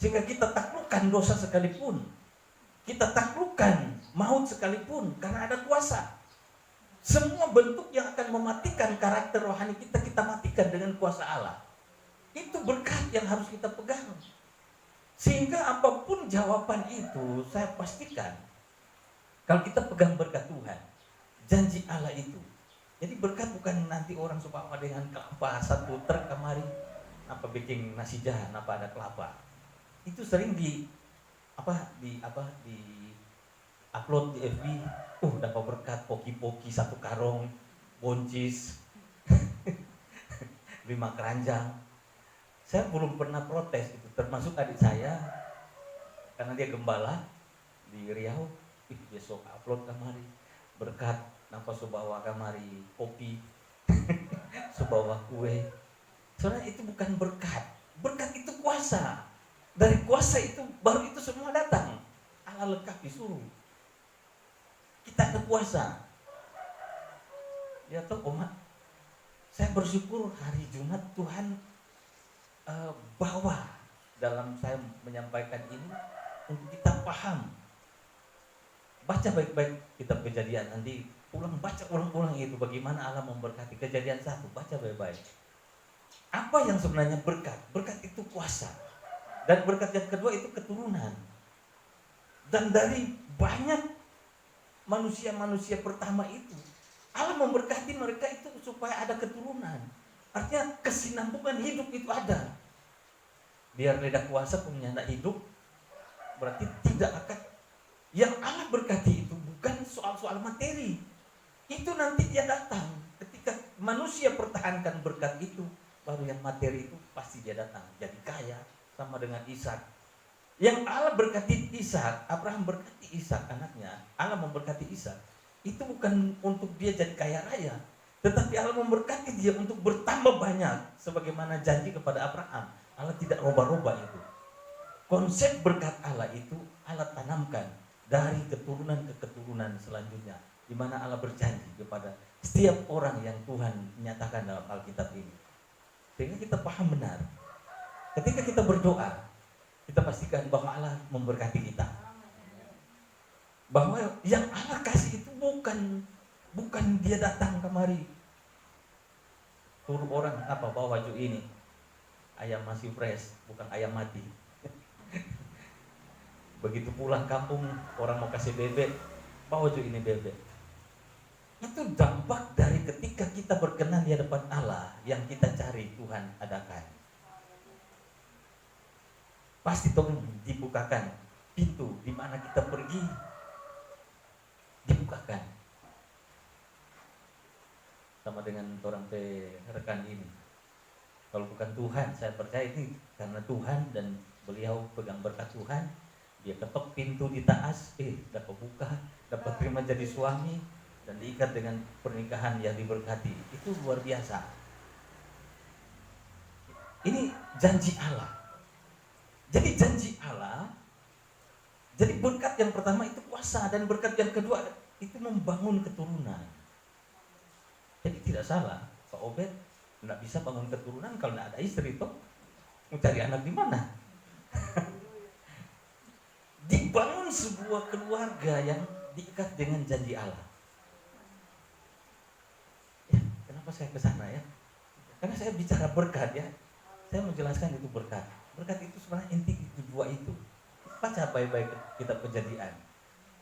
Sehingga kita taklukkan dosa sekalipun. Kita taklukkan maut sekalipun karena ada kuasa. Semua bentuk yang akan mematikan karakter rohani kita, kita matikan dengan kuasa Allah. Itu berkat yang harus kita pegang. Sehingga apapun jawaban itu, saya pastikan kalau kita pegang berkat Tuhan, janji Allah itu. Jadi berkat bukan nanti orang supaya dengan kelapa satu truk kemari, apa bikin nasi jahan, apa ada kelapa. Itu sering di upload di FB. Dapat berkat poki-poki satu karung, boncis, 5 keranjang. Saya belum pernah protes itu, termasuk adik saya, karena dia gembala di Riau. Besok upload kamari berkat napa subawa kamari kopi subawa kue. Soalnya itu bukan berkat. Berkat itu kuasa. Dari kuasa itu baru itu semua datang. Allah lengkapi suruh. Kita ada kuasa. Ya toh umat. Saya bersyukur hari Jumat Tuhan bawa dalam saya menyampaikan ini untuk kita paham. Baca baik-baik kitab Kejadian, nanti baca ulang-ulang itu bagaimana Allah memberkati. Kejadian 1, baca baik-baik. Apa yang sebenarnya berkat? Berkat itu kuasa. Dan berkat yang kedua itu keturunan. Dan dari banyak manusia-manusia pertama itu, Allah memberkati mereka itu supaya ada keturunan. Artinya kesinambungan hidup itu ada. Biar lidah kuasa punya anak hidup, berarti tidak akan. Yang Allah berkati itu bukan soal-soal materi. Itu nanti dia datang. Ketika manusia pertahankan berkat itu, baru yang materi itu pasti dia datang. Jadi kaya, sama dengan Ishak. Yang Allah berkati Ishak, Abraham berkati Ishak anaknya, Allah memberkati Ishak. Itu bukan untuk dia jadi kaya raya, tetapi Allah memberkati dia untuk bertambah banyak. Sebagaimana janji kepada Abraham, Allah tidak roba-roba itu. Konsep berkat Allah itu Allah tanamkan dari keturunan ke keturunan selanjutnya, di mana Allah berjanji kepada setiap orang yang Tuhan nyatakan dalam Alkitab ini. Sehingga kita paham benar. Ketika kita berdoa, kita pastikan bahwa Allah memberkati kita. Bahwa yang Allah kasih itu bukan dia datang kemari suruh orang bawa baju ini. Ayam masih fresh, bukan ayam mati. Begitu pulang kampung, orang mau kasih bebek, bawa baju ini bebek. Itu dampak dari ketika kita berkenan di hadapan Allah, yang kita cari Tuhan adakan. Pasti dibukakan pintu di mana kita pergi, dibukakan. Sama dengan orang rekan ini. Kalau bukan Tuhan, saya percaya ini karena Tuhan dan beliau pegang berkat Tuhan. Dia ketok pintu di Taas, dapat buka, dapat terima jadi suami, dan diikat dengan pernikahan yang diberkati. Itu luar biasa. Ini janji Allah. Jadi janji Allah, jadi berkat yang pertama itu kuasa, dan berkat yang kedua itu membangun keturunan. Jadi tidak salah, Pak Obed tidak bisa bangun keturunan kalau tidak ada istri, toh mau cari anak di mana? Dibangun sebuah keluarga yang diikat dengan janji Allah. saya ke sana ya? Karena saya bicara berkat ya. Saya menjelaskan itu berkat. Berkat itu sebenarnya inti itu dua itu. Baca baik-baik kitab Kejadian.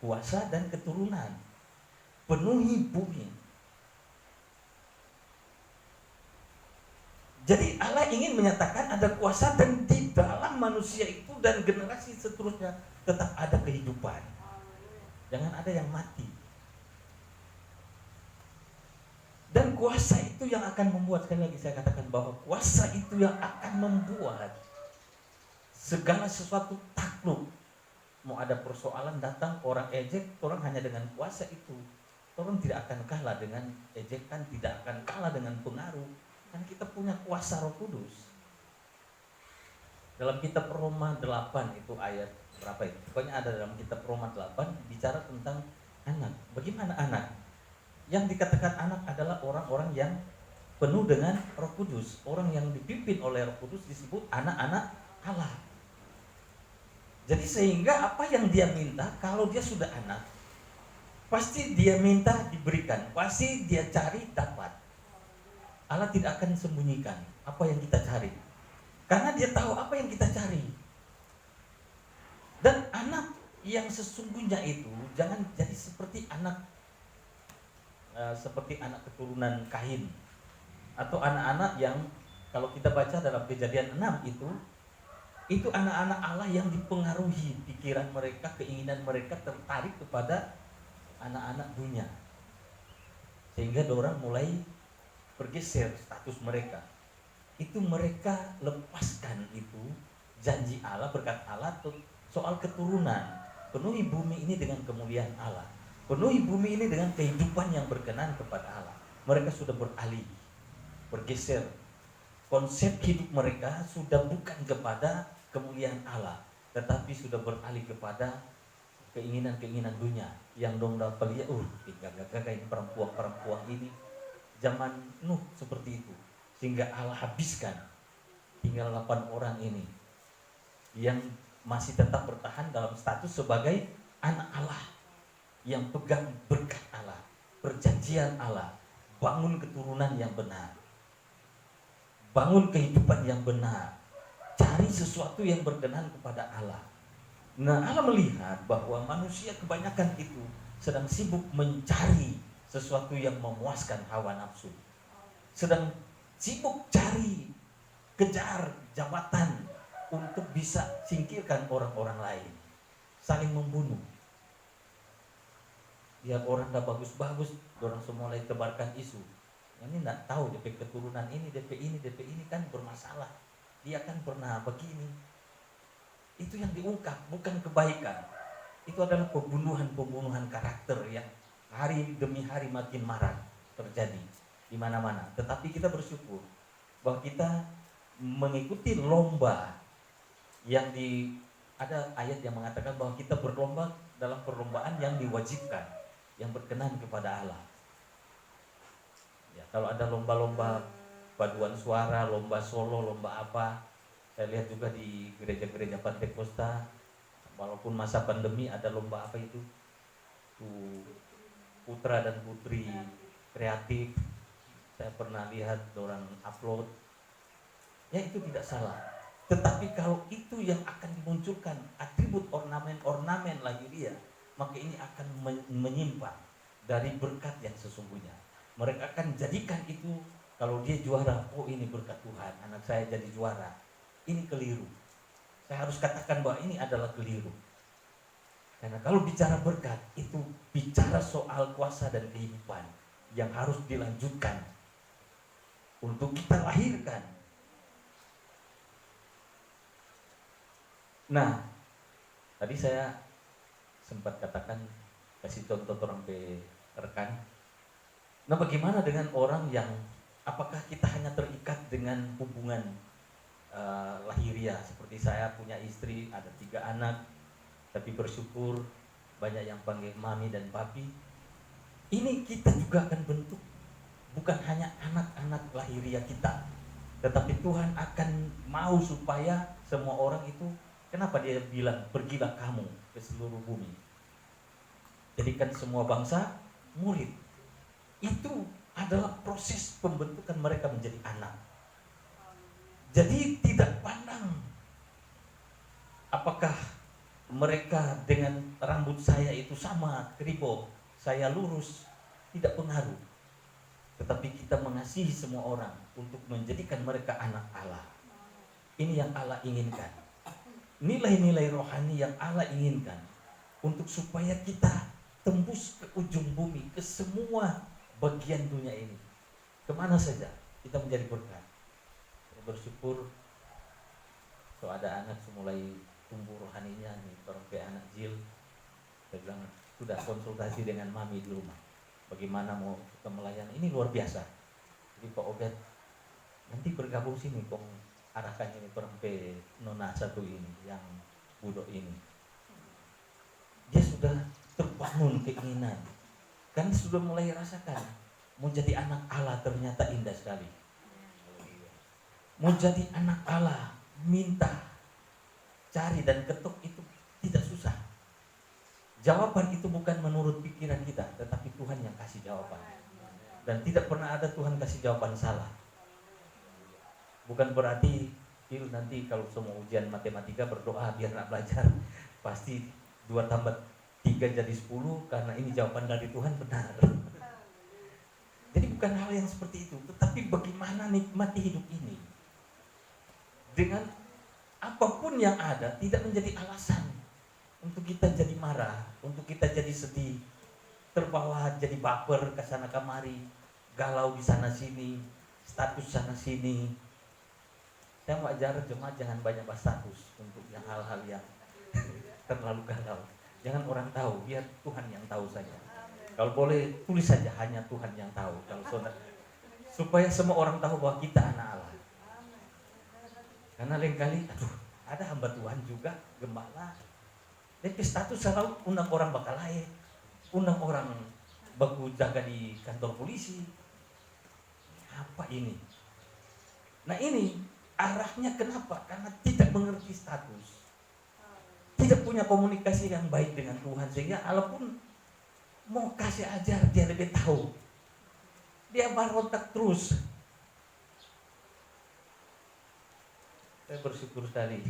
Kuasa dan keturunan. Penuhi bumi. Jadi Allah ingin menyatakan ada kuasa dan di dalam manusia itu dan generasi seterusnya tetap ada kehidupan. Jangan ada yang mati. Dan kuasa itu yang akan membuat, sekali lagi saya katakan bahwa kuasa itu yang akan membuat segala sesuatu takluk. Mau ada persoalan datang, orang ejek, orang hanya dengan kuasa itu. Orang tidak akan kalah dengan ejekan, tidak akan kalah dengan pengaruh. Kan kita punya kuasa Roh Kudus. Dalam kitab Roma 8 itu ayat berapa itu? Pokoknya ada dalam kitab Roma 8 bicara tentang anak. Bagaimana anak? Yang dikatakan anak adalah orang-orang yang penuh dengan Roh Kudus. Orang yang dipimpin oleh Roh Kudus disebut anak-anak Allah. Jadi sehingga apa yang dia minta, kalau dia sudah anak, pasti dia minta diberikan, pasti dia cari dapat. Allah tidak akan sembunyikan apa yang kita cari, karena dia tahu apa yang kita cari. Dan anak yang sesungguhnya itu jangan jadi seperti anak keturunan Kain, atau anak-anak yang kalau kita baca dalam Kejadian 6 itu anak-anak Allah yang dipengaruhi pikiran mereka, keinginan mereka tertarik kepada anak-anak dunia, sehingga orang mulai bergeser status mereka. Itu mereka lepaskan itu janji Allah, berkat Allah soal keturunan. Penuhi bumi ini dengan kemuliaan Allah, penuhi bumi ini dengan kehidupan yang berkenan kepada Allah. Mereka sudah beralih, bergeser. Konsep hidup mereka sudah bukan kepada kemuliaan Allah, tetapi sudah beralih kepada keinginan-keinginan dunia. Yang dong dapat lihat, gagah-gagah ini perempuan ini. Zaman Nuh seperti itu. Sehingga Allah habiskan. Tinggal 8 orang ini yang masih tetap bertahan dalam status sebagai anak Allah, yang pegang berkat Allah, perjanjian Allah, bangun keturunan yang benar, bangun kehidupan yang benar, cari sesuatu yang berkenan kepada Allah. Nah, Allah melihat bahwa manusia kebanyakan itu sedang sibuk mencari sesuatu yang memuaskan hawa nafsu, sedang sibuk cari, kejar jabatan untuk bisa singkirkan orang-orang lain, saling membunuh. Lihat orang dah bagus-bagus, orang semua mulai tebarkan isu. Ini tidak tahu DP keturunan ini, DP ini kan bermasalah. Dia kan pernah begini. Itu yang diungkap, bukan kebaikan. Itu adalah pembunuhan karakter yang hari demi hari makin marak terjadi di mana-mana. Tetapi kita bersyukur bahwa kita mengikuti lomba yang ada ayat yang mengatakan bahwa kita berlomba dalam perlombaan yang diwajibkan, yang berkenan kepada Allah. Ya, kalau ada lomba-lomba paduan suara, lomba solo, lomba apa, saya lihat juga di gereja-gereja Pantekosta, walaupun masa pandemi ada lomba apa itu, putra dan putri kreatif. Saya pernah lihat orang upload, ya itu tidak salah. Tetapi kalau itu yang akan dimunculkan atribut ornamen lahiriah, maka ini akan menyimpang dari berkat yang sesungguhnya. Mereka akan jadikan itu, kalau dia juara, oh ini berkat Tuhan, anak saya jadi juara. Ini keliru. Saya harus katakan bahwa ini adalah keliru. Karena kalau bicara berkat, itu bicara soal kuasa dan kehidupan yang harus dilanjutkan untuk kita lahirkan. Nah, tadi saya sempat katakan, kasih contoh orang rekan. Nah, bagaimana dengan orang yang, apakah kita hanya terikat dengan hubungan lahiriah? Seperti saya punya istri, ada 3 anak, tapi bersyukur banyak yang panggil mami dan papi. Ini kita juga akan bentuk, bukan hanya anak-anak lahiriah kita, tetapi Tuhan akan mau supaya semua orang itu, kenapa dia bilang pergilah kamu ke seluruh bumi, jadikan semua bangsa murid. Itu adalah proses pembentukan mereka menjadi anak. Jadi tidak pandang apakah mereka dengan rambut saya itu sama, keribo, saya lurus, tidak pengaruh. Tetapi kita mengasihi semua orang untuk menjadikan mereka anak Allah. Ini yang Allah inginkan. Nilai-nilai rohani yang Allah inginkan untuk supaya kita tembus ke ujung bumi, ke semua bagian dunia ini. Kemana saja kita menjadi berkat. Saya bersyukur so ada anak mulai tumbuh rohaninya nih, orang kayak anak Jil. Saya bilang sudah konsultasi dengan mami di rumah. Bagaimana mau kita melayani, ini luar biasa. Jadi Pak Obed nanti bergabung sini, kong arahkan ini perempe nona satu ini, yang budok ini. Dia sudah terbangun keinginan, kan sudah mulai rasakan mau jadi anak Allah ternyata indah sekali. Mau jadi anak Allah, minta, cari dan ketuk itu tidak susah. Jawaban itu bukan menurut pikiran kita, tetapi Tuhan yang kasih jawaban. Dan tidak pernah ada Tuhan kasih jawaban salah. Bukan berarti nanti kalau semua ujian matematika berdoa biar nak belajar, pasti 2 tambah 3 jadi 10 karena ini jawaban dari Tuhan, benar. Jadi bukan hal yang seperti itu, tetapi bagaimana nikmati hidup ini. Dengan apapun yang ada, tidak menjadi alasan untuk kita jadi marah, untuk kita jadi sedih, terbawa jadi baper ke sana kemari, galau di sana sini, status sana sini. Saya mau ajar jemaat jangan banyak bahas status untuk yang hal-hal yang terlalu galau. Jangan orang tahu, biar Tuhan yang tahu saja. Kalau boleh tulis saja hanya Tuhan yang tahu. Kalau saudara, supaya semua orang tahu bahwa kita anak Allah. Karena lain kali, aduh, ada hamba Tuhan juga gembala. Tapi status selalu undang orang bakal lain, undang orang baku jaga di kantor polisi. Apa ini? Nah ini arahnya kenapa? Karena tidak mengerti status, tidak punya komunikasi yang baik dengan Tuhan, sehingga Allah pun mau kasih ajar dia lebih tahu. Dia berontak terus. Saya bersyukur sekali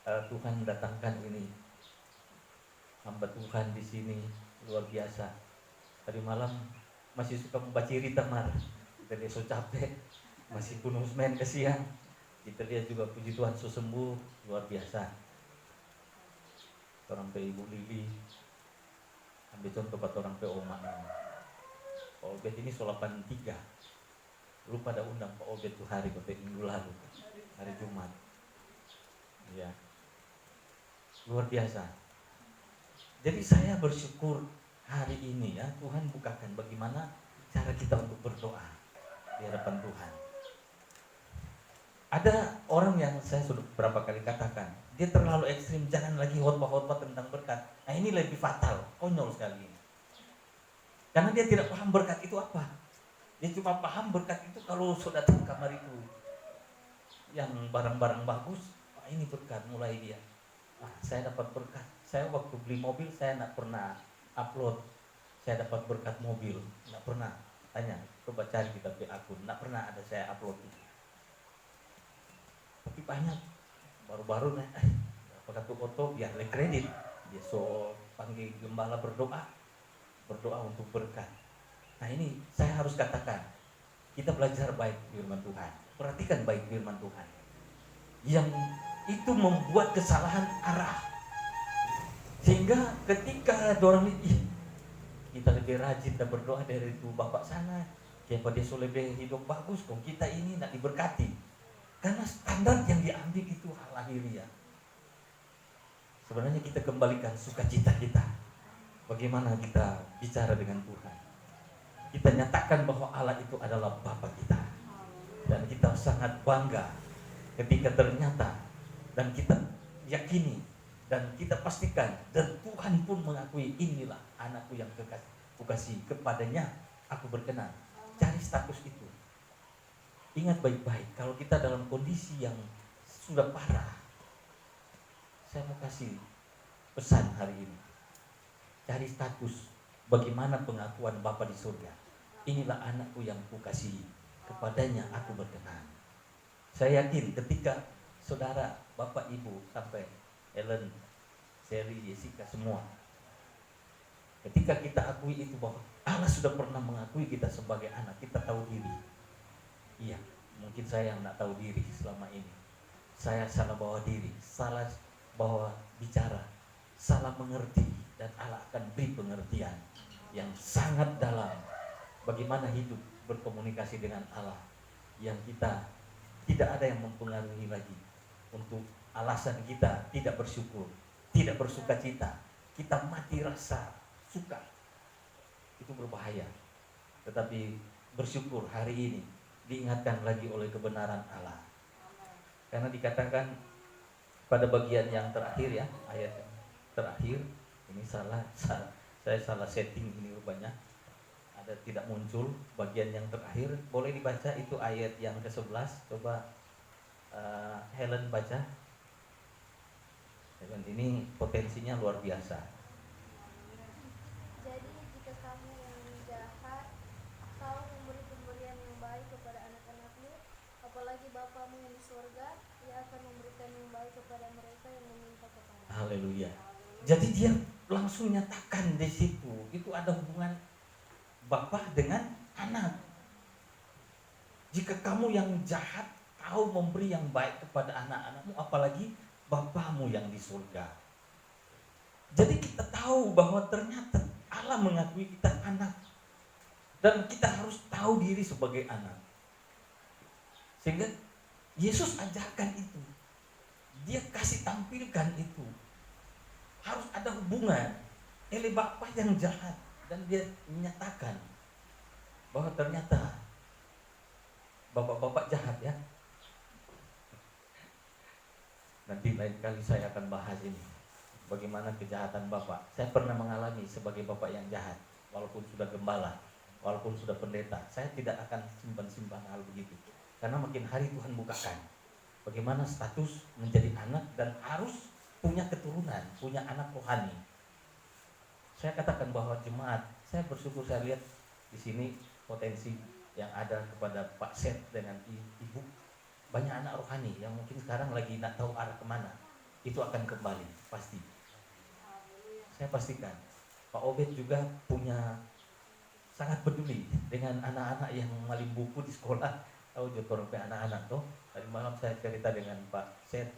Tuhan datangkan ini hamba Tuhan di sini luar biasa. Tadi malam masih suka membaca Ritamar, dari so capek, masih penuh main ke siang. Kita lihat juga puji Tuhan so sembuh luar biasa. Orang pe Ibu Lili, ambil contoh buat orang pe Oma. Pak Obed ini so 83. Lu pada undang Pak Obed tuh hari minggu lalu, hari Jumat. Ya, luar biasa. Jadi saya bersyukur hari ini ya Tuhan bukakan bagaimana cara kita untuk berdoa di hadapan Tuhan. Ada orang yang saya sudah beberapa kali katakan, dia terlalu ekstrim, jangan lagi khotbah-khotbah tentang berkat. Nah ini lebih fatal, konyol sekali. Karena dia tidak paham berkat itu apa. Dia cuma paham berkat itu kalau sudah datang kamar itu yang barang-barang bagus, wah ini berkat mulai dia. Nah, saya dapat berkat. Saya waktu beli mobil saya tidak pernah upload saya dapat berkat mobil, tidak pernah. Tanya, coba cari kita di akun, tidak pernah ada saya upload itu. Tapi banyak baru-baru nih, apakah tuh foto biar le kredit. Dia so panggil gembala berdoa untuk berkat. Nah ini saya harus katakan, kita belajar baik firman Tuhan, perhatikan baik firman Tuhan. Yang itu membuat kesalahan arah. Sehingga ketika orang kita lebih rajin dan berdoa dari itu bapak sana, siapa dia so lebih hidup bagus, kok kita ini nak diberkati. Karena standar yang diambil itu hal lahiriah. Sebenarnya kita kembalikan sukacita kita. Bagaimana kita bicara dengan Tuhan. Kita nyatakan bahwa Allah itu adalah Bapa kita. Dan kita sangat bangga ketika ternyata dan kita yakini dan kita pastikan dan Tuhan pun mengakui inilah anakku yang kukasih, kepadanya aku berkenan. Cari status itu. Ingat baik-baik, kalau kita dalam kondisi yang sudah parah, saya mau kasih pesan hari ini. Cari status bagaimana pengakuan Bapa di surga. inilah anakku yang kukasihi, kepadanya aku berkenan. Saya yakin ketika saudara, bapak, ibu, sampai Ellen, Sherry, Jessica, semua, ketika kita akui itu bahwa Allah sudah pernah mengakui kita sebagai anak, kita tahu diri. Iya, mungkin saya yang tidak tahu diri selama ini. Saya salah bawa diri, salah bawa bicara, salah mengerti, dan Allah akan beri pengertian yang sangat dalam bagaimana hidup berkomunikasi dengan Allah, yang kita tidak ada yang mempengaruhi lagi untuk alasan kita tidak bersyukur, tidak bersuka cita, kita mati rasa suka, itu berbahaya. Tetapi bersyukur hari ini diingatkan lagi oleh kebenaran Allah, karena dikatakan pada bagian yang terakhir ya, ayat yang terakhir ini saya salah setting ini rupanya, ada tidak muncul bagian yang terakhir. Boleh dibaca itu ayat yang ke-11, coba Helen baca. Helen ini potensinya luar biasa. Jadi jika kamu yang jahat tahu memberi pemberian yang baik kepada anak-anakmu, apalagi Bapamu yang di surga, Ia akan memberikan yang baik kepada mereka yang meminta kepada. Haleluya. Jadi dia langsung nyatakan di situ, itu ada hubungan Bapa dengan anak. Jika kamu yang jahat tahu memberi yang baik kepada anak-anakmu, apalagi Bapamu yang di surga. Jadi kita tahu bahwa ternyata Allah mengakui kita anak, dan kita harus tahu diri sebagai anak. Sehingga Yesus ajarkan itu, dia kasih tampilkan itu. Harus ada hubungan oleh Bapa yang jahat, dan dia menyatakan bahwa ternyata bapak-bapak jahat ya. Nanti lain kali saya akan bahas ini, bagaimana kejahatan bapak. Saya pernah mengalami sebagai bapak yang jahat, walaupun sudah gembala, walaupun sudah pendeta, saya tidak akan simpan-simpan hal begitu. Karena makin hari Tuhan bukakan bagaimana status menjadi anak dan harus punya keturunan, punya anak rohani. Saya katakan bahwa jemaat, saya bersyukur saya lihat di sini potensi yang ada kepada Pak Seth dengan Ibu. Banyak anak rohani yang mungkin sekarang lagi nak tahu arah kemana. Itu akan kembali, pasti. Saya pastikan. Pak Obed juga punya sangat peduli dengan anak-anak yang maling buku di sekolah. Tahu juga anak-anak tuh. Tadi malam saya cerita dengan Pak Seth.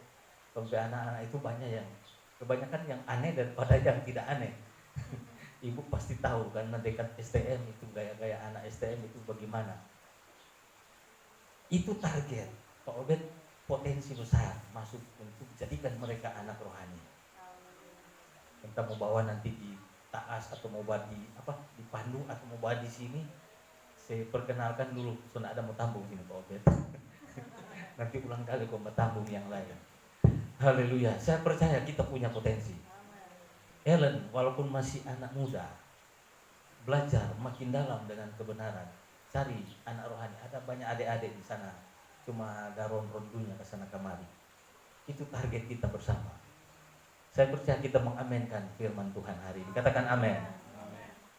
Anak-anak itu banyak yang kebanyakan yang aneh daripada yang tidak aneh. Ibu pasti tahu karena dekat STM itu, gaya-gaya anak STM itu bagaimana. Itu target Pak Obed, potensi besar masuk untuk jadikan mereka anak rohani. Kita mau bawa nanti di Taas atau mau bawa di di Pandu atau mau bawa di sini, saya perkenalkan dulu. Soalnya ada mau tambung sini Pak Obed. Nanti ulang kali kok mau tambung yang lain. Haleluya, saya percaya kita punya potensi. Ellen, walaupun masih anak muda, belajar makin dalam dengan kebenaran. Cari anak rohani, ada banyak adik-adik di sana, cuma ada rondunya ke sana kemari. Itu target kita bersama. Saya percaya kita mengamenkan firman Tuhan hari ini. Katakan amin.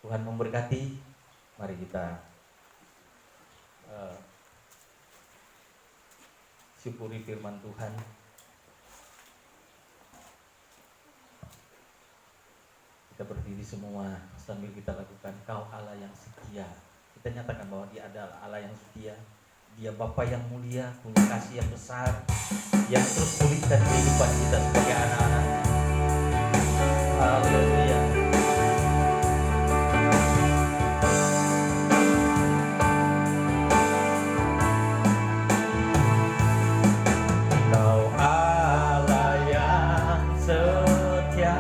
Tuhan memberkati. Mari kita syukuri firman Tuhan. Kita berdiri semua sambil kita lakukan Kau Allah yang setia. Kita nyatakan bahwa Dia adalah Allah yang setia. Dia Bapa yang mulia, punya kasih yang besar, yang terus pulihkan kehidupan kita sebagai anak-anak-Nya. Haleluya. Kau Allah yang setia,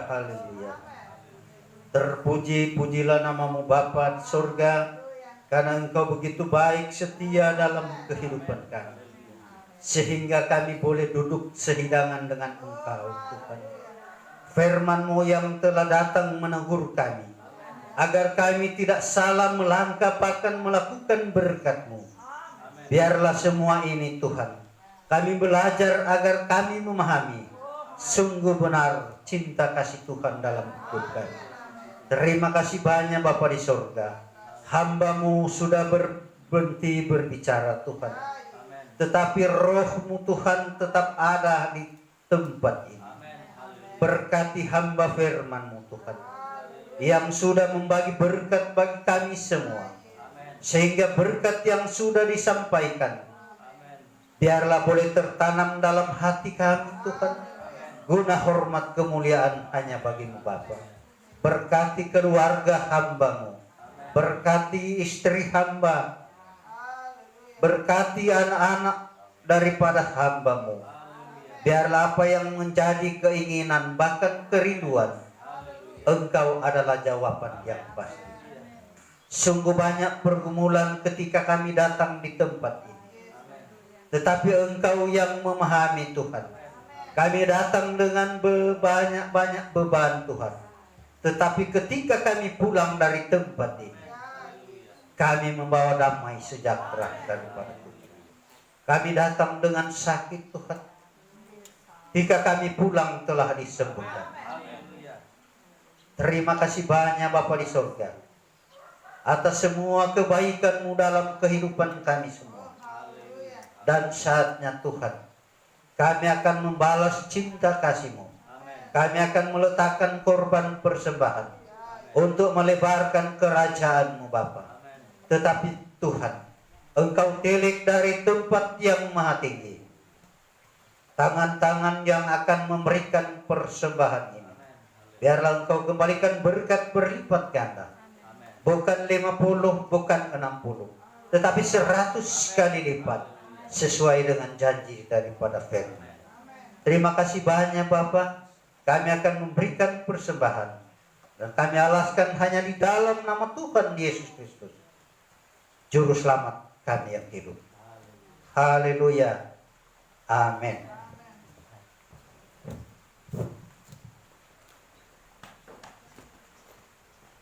Haleluya, haleluya. Terpuji-pujilah namamu Bapa di surga, karena Engkau begitu baik setia dalam kehidupan kami, sehingga kami boleh duduk sehidangan dengan Engkau Tuhan. Firman-Mu yang telah datang menegur kami, agar kami tidak salah melangkah bahkan melakukan berkat-Mu. Biarlah semua ini Tuhan, kami belajar agar kami memahami sungguh benar cinta kasih Tuhan dalam hidup kami. Terima kasih banyak Bapa di surga. Hamba-Mu sudah berhenti berbicara Tuhan, tetapi Roh-Mu Tuhan tetap ada di tempat ini. Berkati hamba firman-Mu Tuhan, yang sudah membagi berkat bagi kami semua, sehingga berkat yang sudah disampaikan biarlah boleh tertanam dalam hati kami Tuhan, guna hormat kemuliaan hanya bagi-Mu Bapa. Berkati keluarga hamba-Mu, berkati istri hamba, berkati anak-anak daripada hamba-Mu. Biarlah apa yang menjadi keinginan bahkan kerinduan, Engkau adalah jawaban yang pasti. Sungguh banyak pergumulan ketika kami datang di tempat ini, tetapi Engkau yang memahami Tuhan. Kami datang dengan banyak beban Tuhan, tetapi ketika kami pulang dari tempat ini, kami membawa damai sejahtera daripada Tuhan. Kami datang dengan sakit Tuhan, jika kami pulang telah disembuhkan. Terima kasih banyak Bapa di surga atas semua kebaikan-Mu dalam kehidupan kami semua. Dan saatnya Tuhan, kami akan membalas cinta kasih-Mu. Kami akan meletakkan korban persembahan untuk melebarkan kerajaan-Mu Bapa. Tetapi Tuhan, Engkau tilik dari tempat yang maha tinggi, tangan-tangan yang akan memberikan persembahan ini. Biarlah Engkau kembalikan berkat berlipat ganda, bukan 50, bukan 60, tetapi 100 kali lipat, sesuai dengan janji daripada firman. Terima kasih banyak Bapa. Kami akan memberikan persembahan, dan kami alaskan hanya di dalam nama Tuhan Yesus Kristus, Juru Selamat kami yang hidup. Haleluya. Amin.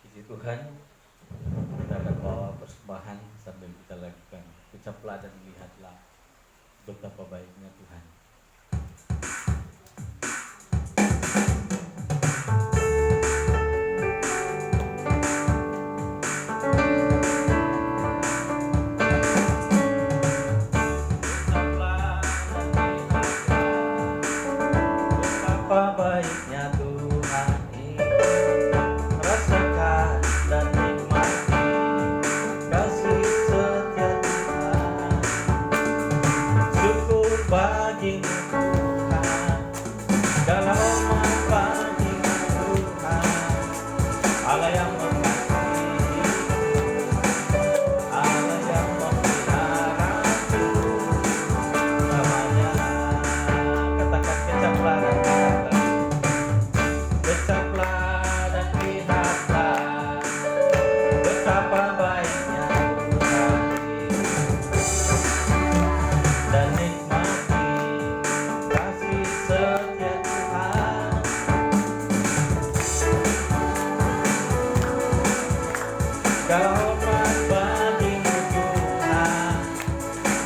Puji Tuhan, kita akan bawa persembahan sambil kita lakukan ucaplah dan lihatlah betapa baiknya Tuhan.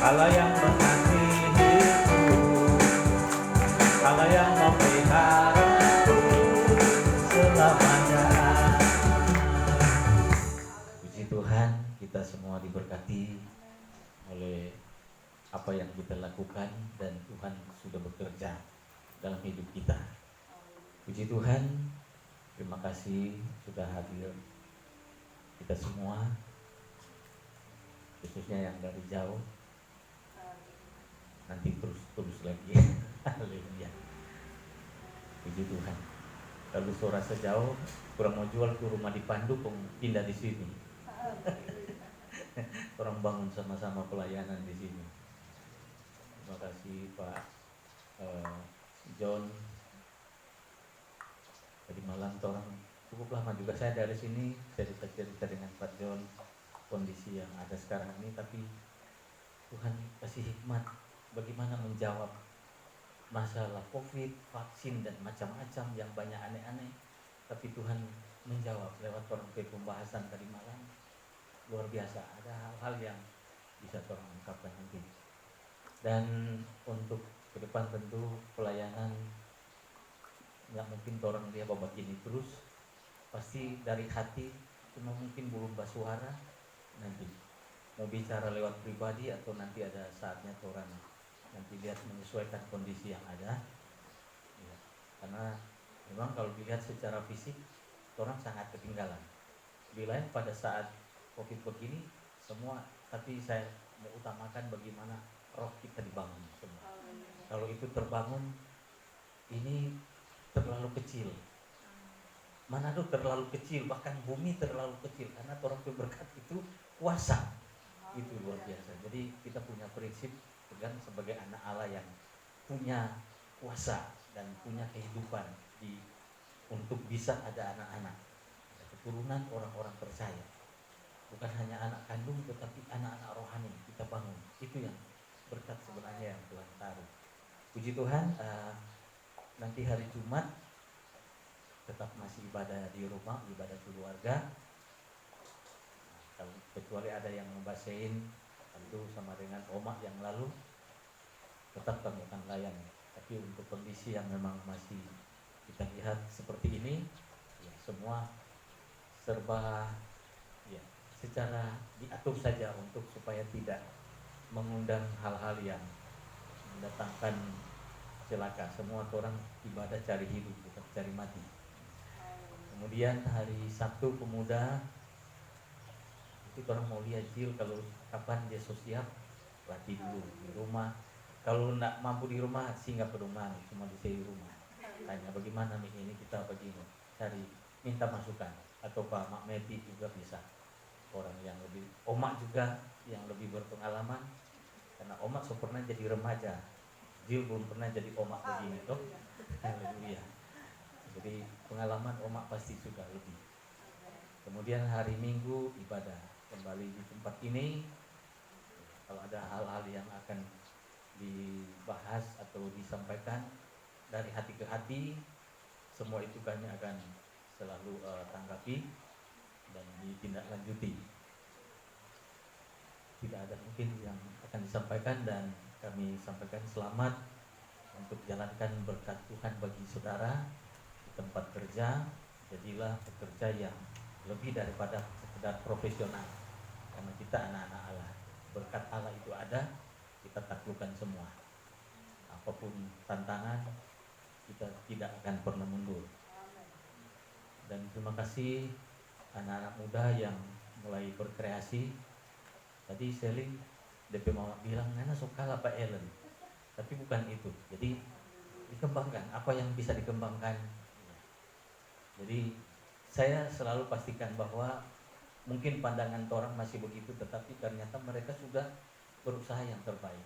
Allah yang mengasihiku, Allah yang memeliharaku selamanya. Puji Tuhan, kita semua diberkati oleh apa yang kita lakukan dan Tuhan sudah bekerja dalam hidup kita. Puji Tuhan, terima kasih sudah hadir kita semua, khususnya yang dari jauh. Nanti terus lagi. Haleluya. Puji Tuhan. Kalau suara sejauh kurang mau jual ke rumah di Pandu, pindah di sini. Orang bangun sama-sama pelayanan di sini. Terima kasih Pak John Tadi malam orang cukup lama juga saya dari sini cerita-cerita dengan Pak John kondisi yang ada sekarang ini, tapi Tuhan kasih hikmat bagaimana menjawab masalah COVID, vaksin dan macam-macam yang banyak aneh-aneh, tapi Tuhan menjawab lewat orang pembahasan tadi malam. Luar biasa, ada hal-hal yang bisa orang ungkapkan nanti. Dan untuk ke depan tentu pelayanan nggak mungkin orang dia bawa begini terus, pasti dari hati, cuma mungkin belum bersuara nanti mau bicara lewat pribadi atau nanti ada saatnya orang nanti lihat menyesuaikan kondisi yang ada ya. Karena memang kalau dilihat secara fisik orang sangat ketinggalan. Di lain pada saat COVID begini semua, tapi saya mau utamakan bagaimana roh kita dibangun semua. Kalau itu terbangun, ini terlalu kecil. Manado terlalu kecil, bahkan bumi terlalu kecil, karena orang berkat itu kuasa, itu luar biasa. Jadi kita punya prinsip pegang sebagai anak Allah yang punya kuasa dan punya kehidupan untuk bisa ada anak-anak, ada keturunan orang-orang percaya, bukan hanya anak kandung tetapi anak-anak rohani kita bangun. Itu yang berkat sebenarnya yang Tuhan taruh. Puji Tuhan, nanti hari Jumat tetap masih ibadah di rumah, ibadah keluarga. Kalau kecuali ada yang membasahin tentu sama dengan omak yang lalu, tetap kami akan layani. Tapi untuk kondisi yang memang masih kita lihat seperti ini, ya semua serba ya secara diatur saja untuk supaya tidak mengundang hal-hal yang mendatangkan celaka. Semua orang ibadah cari hidup bukan cari mati. Kemudian hari Sabtu Pemuda itu orang mau lihat Jil kalau kapan dia siap latih dulu di rumah. Kalau nak mampu di rumah singgah ke rumah, cuma di rumah. Tanya bagaimana nih ini kita begini, cari minta masukan atau Pak Mak Meti juga bisa. Orang yang lebih omak juga yang lebih berpengalaman, karena omak so pernah jadi remaja. Jil belum pernah jadi omak begini toh. Haleluya. Jadi pengalaman omak pasti sudah lebih. Kemudian hari Minggu ibadah kembali di tempat ini. Kalau ada hal-hal yang akan dibahas atau disampaikan dari hati ke hati, semua itu kami akan selalu tanggapi dan ditindaklanjuti. Tidak ada mungkin yang akan disampaikan dan kami sampaikan selamat untuk jalankan berkat Tuhan bagi saudara di tempat kerja. Jadilah pekerja yang lebih daripada sekedar profesional, karena kita anak-anak Allah. Berkat Allah itu ada, kita taklukkan semua. Apapun tantangan, kita tidak akan pernah mundur. Dan terima kasih anak-anak muda yang mulai berkreasi. Tadi Selly DP Mama bilang, Nana sok kalah Pak Ellen. Tapi bukan itu. Jadi dikembangkan apa yang bisa dikembangkan. Jadi saya selalu pastikan bahwa mungkin pandangan orang masih begitu, tetapi ternyata mereka sudah berusaha yang terbaik.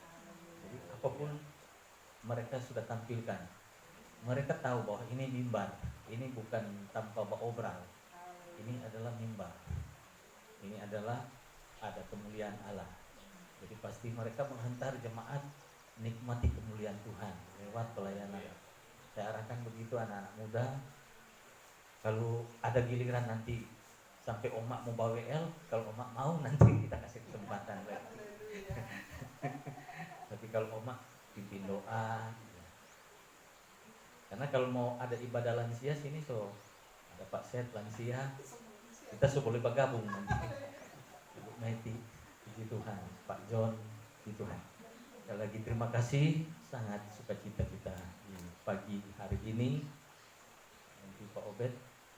Jadi apapun mereka sudah tampilkan, mereka tahu bahwa ini mimbar, ini bukan tanpa obral, ini adalah mimbar, ini adalah ada kemuliaan Allah. Jadi pasti mereka menghantar jemaat nikmati kemuliaan Tuhan lewat pelayanan. Saya arahkan begitu anak-anak muda. Kalau ada giliran nanti sampai omak mau bawa WL, kalau omak mau nanti kita kasih kesempatan lagi. Tapi kalau omak pimpin doa, karena kalau mau ada ibadah lansia sini so ada Pak Set lansia, kita so boleh bergabung nanti. Ibu Meti, puji Tuhan, Pak John, puji Tuhan. Sekali lagi terima kasih, sangat sukacita kita di pagi hari ini. Nanti Pak Obed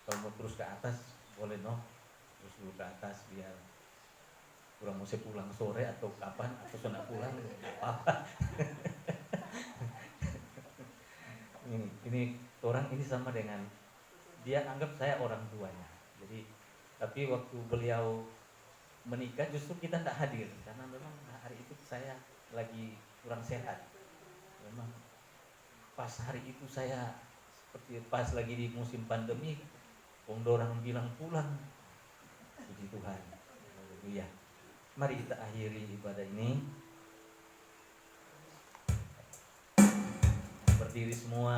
kalau mau terus ke atas boleh terus dulu ke atas biar kurang mau pulang sore atau kapan atau sudah pulang apa. ini orang ini sama dengan dia anggap saya orang tuanya. Jadi tapi waktu beliau menikah justru kita tidak hadir karena memang hari itu saya lagi kurang sehat. Memang pas hari itu saya seperti pas lagi di musim pandemi, orang bilang pulang. Puji Tuhan. Haleluya. Mari kita akhiri ibadah ini. Berdiri semua.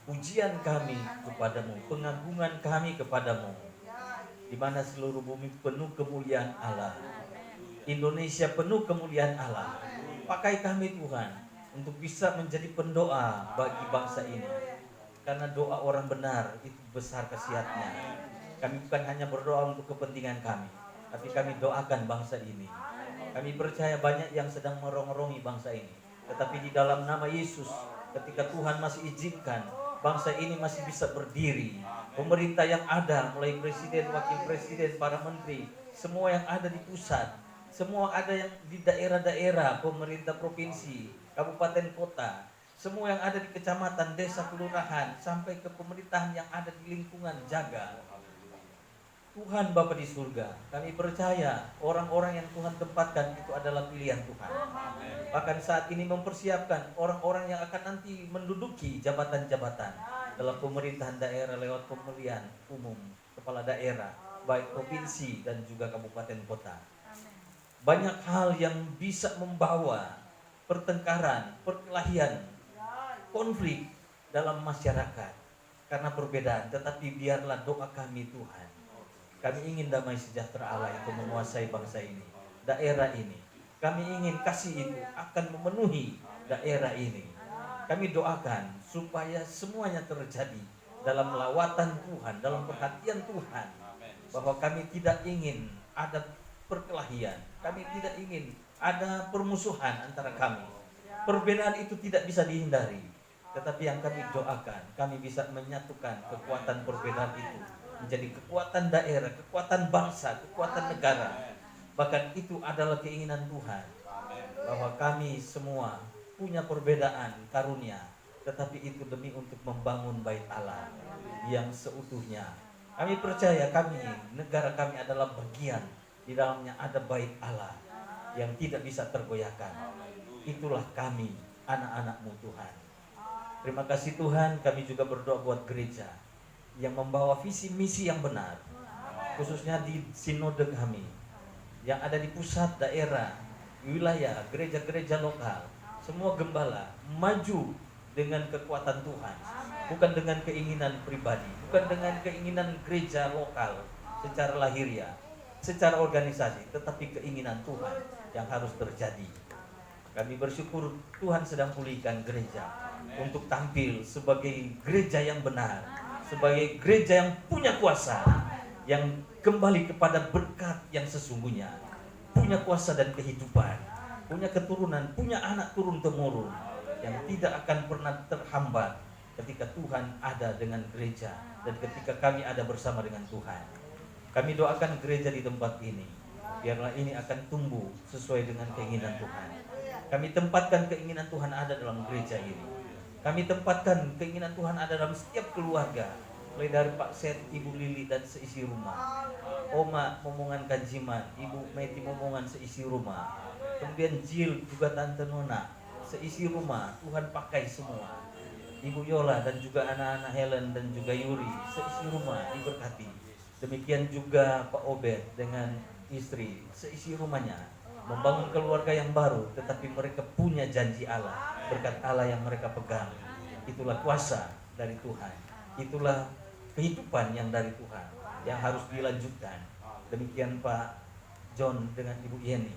Pujian kami kepadamu, pengagungan kami kepadamu, di mana seluruh bumi penuh kemuliaan Allah, Indonesia penuh kemuliaan Allah. Pakai kami Tuhan untuk bisa menjadi pendoa bagi bangsa ini, karena doa orang benar itu besar khasiatnya. Kami bukan hanya berdoa untuk kepentingan kami, tapi kami doakan bangsa ini. Kami percaya banyak yang sedang merongrong-rongi bangsa ini, tetapi di dalam nama Yesus, ketika Tuhan masih izinkan, bangsa ini masih bisa berdiri. Pemerintah yang ada, mulai presiden, wakil presiden, para menteri, semua yang ada di pusat, semua ada yang di daerah-daerah, pemerintah provinsi, kabupaten kota, semua yang ada di kecamatan, desa, kelurahan, sampai ke pemerintahan yang ada di lingkungan jaga. Tuhan Bapa di surga, kami percaya orang-orang yang Tuhan tempatkan itu adalah pilihan Tuhan. Bahkan saat ini mempersiapkan orang-orang yang akan nanti menduduki jabatan-jabatan dalam pemerintahan daerah lewat pemilihan umum kepala daerah, baik provinsi dan juga kabupaten kota. Banyak hal yang bisa membawa pertengkaran, perkelahian, konflik dalam masyarakat karena perbedaan. Tetapi biarlah doa kami Tuhan, kami ingin damai sejahtera Allah itu menguasai bangsa ini, daerah ini. Kami ingin kasih itu akan memenuhi daerah ini. Kami doakan supaya semuanya terjadi dalam lawatan Tuhan, dalam perhatian Tuhan, bahwa kami tidak ingin ada perkelahian, kami tidak ingin ada permusuhan antara kami. Perbedaan itu tidak bisa dihindari, tetapi yang kami doakan, kami bisa menyatukan kekuatan perbedaan itu menjadi kekuatan daerah, kekuatan bangsa, kekuatan negara. Bahkan itu adalah keinginan Tuhan, bahwa kami semua punya perbedaan karunia, tetapi itu demi untuk membangun bait Allah yang seutuhnya. Kami percaya negara kami adalah bagian, di dalamnya ada bait Allah yang tidak bisa tergoyahkan. Itulah kami, anak-anak-Mu Tuhan. Terima kasih Tuhan, kami juga berdoa buat gereja yang membawa visi misi yang benar, khususnya di sinode kami yang ada di pusat, daerah, wilayah, gereja-gereja lokal. Semua gembala maju dengan kekuatan Tuhan, bukan dengan keinginan pribadi, bukan dengan keinginan gereja lokal secara lahiriah, secara organisasi, tetapi keinginan Tuhan yang harus terjadi. Kami bersyukur Tuhan sedang pulihkan gereja untuk tampil sebagai gereja yang benar, sebagai gereja yang punya kuasa, yang kembali kepada berkat yang sesungguhnya, punya kuasa dan kehidupan, punya keturunan, punya anak turun-temurun yang tidak akan pernah terhambat ketika Tuhan ada dengan gereja dan ketika kami ada bersama dengan Tuhan. Kami doakan gereja di tempat ini, biarlah ini akan tumbuh sesuai dengan keinginan Tuhan. Kami tempatkan keinginan Tuhan ada dalam gereja ini. Kami tempatkan keinginan Tuhan ada dalam setiap keluarga, mulai dari Pak Set, Ibu Lili dan seisi rumah, Oma Momongan Kanjiman, Ibu Meti Momongan seisi rumah, kemudian Jill juga Tante Nona seisi rumah, Tuhan pakai semua. Ibu Yola dan juga anak-anak Helen dan juga Yuri seisi rumah diberkati. Demikian juga Pak Obed dengan istri seisi rumahnya membangun keluarga yang baru, tetapi mereka punya janji Allah, berkat Allah yang mereka pegang. Itulah kuasa dari Tuhan, itulah kehidupan yang dari Tuhan yang harus dilanjutkan. Demikian Pak John dengan Ibu Yeni,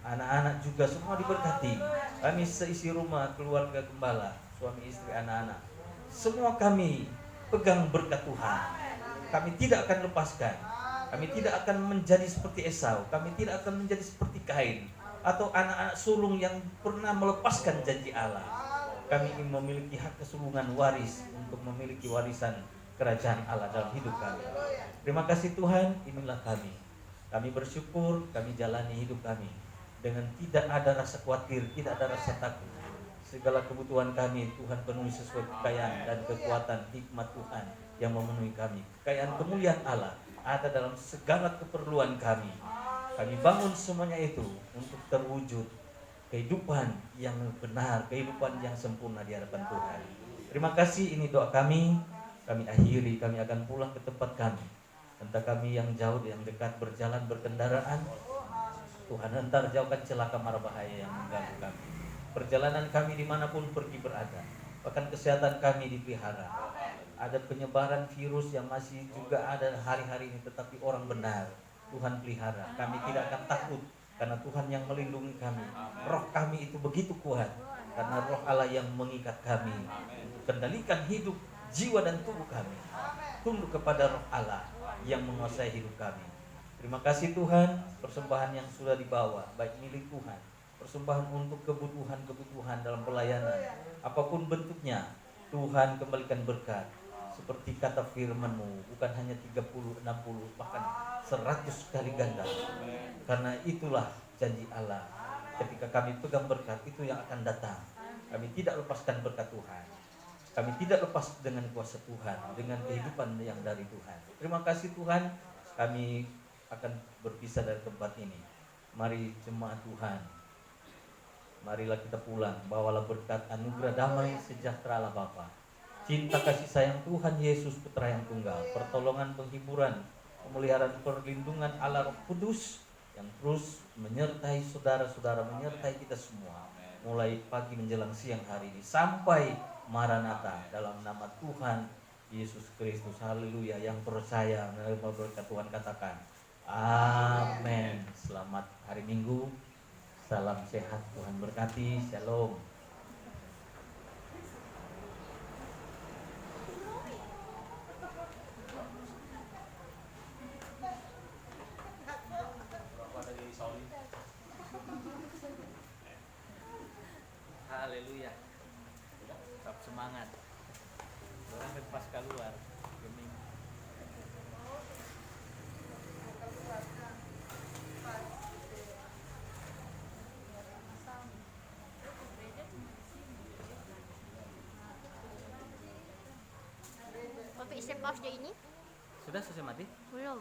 anak-anak juga semua diberkati. Kami seisi rumah, keluarga gembala, suami istri, anak-anak, semua kami pegang berkat Tuhan. Kami tidak akan lepaskan. Kami tidak akan menjadi seperti Esau. Kami tidak akan menjadi seperti Kain atau anak-anak sulung yang pernah melepaskan janji Allah. Kami ingin memiliki hak kesulungan waris untuk memiliki warisan kerajaan Allah dalam hidup kami. Terima kasih Tuhan, inilah kami. Kami bersyukur, kami jalani hidup kami dengan tidak ada rasa khawatir, tidak ada rasa takut. Segala kebutuhan kami Tuhan penuhi sesuai kekayaan dan kekuatan hikmat Tuhan yang memenuhi kami. Kekayaan kemuliaan Allah ada dalam segala keperluan kami. Kami bangun semuanya itu untuk terwujud kehidupan yang benar, kehidupan yang sempurna di hadapan Tuhan. Terima kasih, ini doa kami. Kami akhiri, kami akan pulang ke tempat kami. Entah kami yang jauh, yang dekat berjalan berkendaraan, Tuhan entar jauhkan celaka mara bahaya yang mengganggu kami. Perjalanan kami dimanapun pergi berada, bahkan kesehatan kami dipelihara. Ada penyebaran virus yang masih juga ada hari-hari ini, tetapi orang benar Tuhan pelihara. Kami tidak akan takut karena Tuhan yang melindungi kami. Roh kami itu begitu kuat karena roh Allah yang mengikat kami untuk kendalikan hidup, jiwa dan tubuh kami. Tunduk kepada roh Allah yang menguasai hidup kami. Terima kasih Tuhan, persembahan yang sudah dibawa baik milik Tuhan, persembahan untuk kebutuhan-kebutuhan dalam pelayanan apapun bentuknya, Tuhan kembalikan berkat. Seperti kata firman-Mu, bukan hanya 30, 60, bahkan 100 kali ganda. Karena itulah janji Allah. Ketika kami pegang berkat, itu yang akan datang. Kami tidak lepaskan berkat Tuhan. Kami tidak lepas dengan kuasa Tuhan, dengan kehidupan yang dari Tuhan. Terima kasih Tuhan, kami akan berpisah dari tempat ini. Mari jemaat Tuhan, marilah kita pulang, bawalah berkat anugerah damai sejahtera Allah Bapa, cinta kasih sayang Tuhan Yesus Putra yang tunggal, pertolongan, penghiburan, pemeliharaan, perlindungan Allah Roh Kudus yang terus menyertai saudara-saudara, menyertai kita semua mulai pagi menjelang siang hari ini sampai Maranatha, dalam nama Tuhan Yesus Kristus. Haleluya. Yang percaya menerima berkat Tuhan katakan amin. Selamat hari Minggu, salam sehat, Tuhan berkati, shalom. Haleluya. Tetap semangat. Orang pas keluar. Geming. Pakai step off dia ini? Sudah selesai mati? Belum.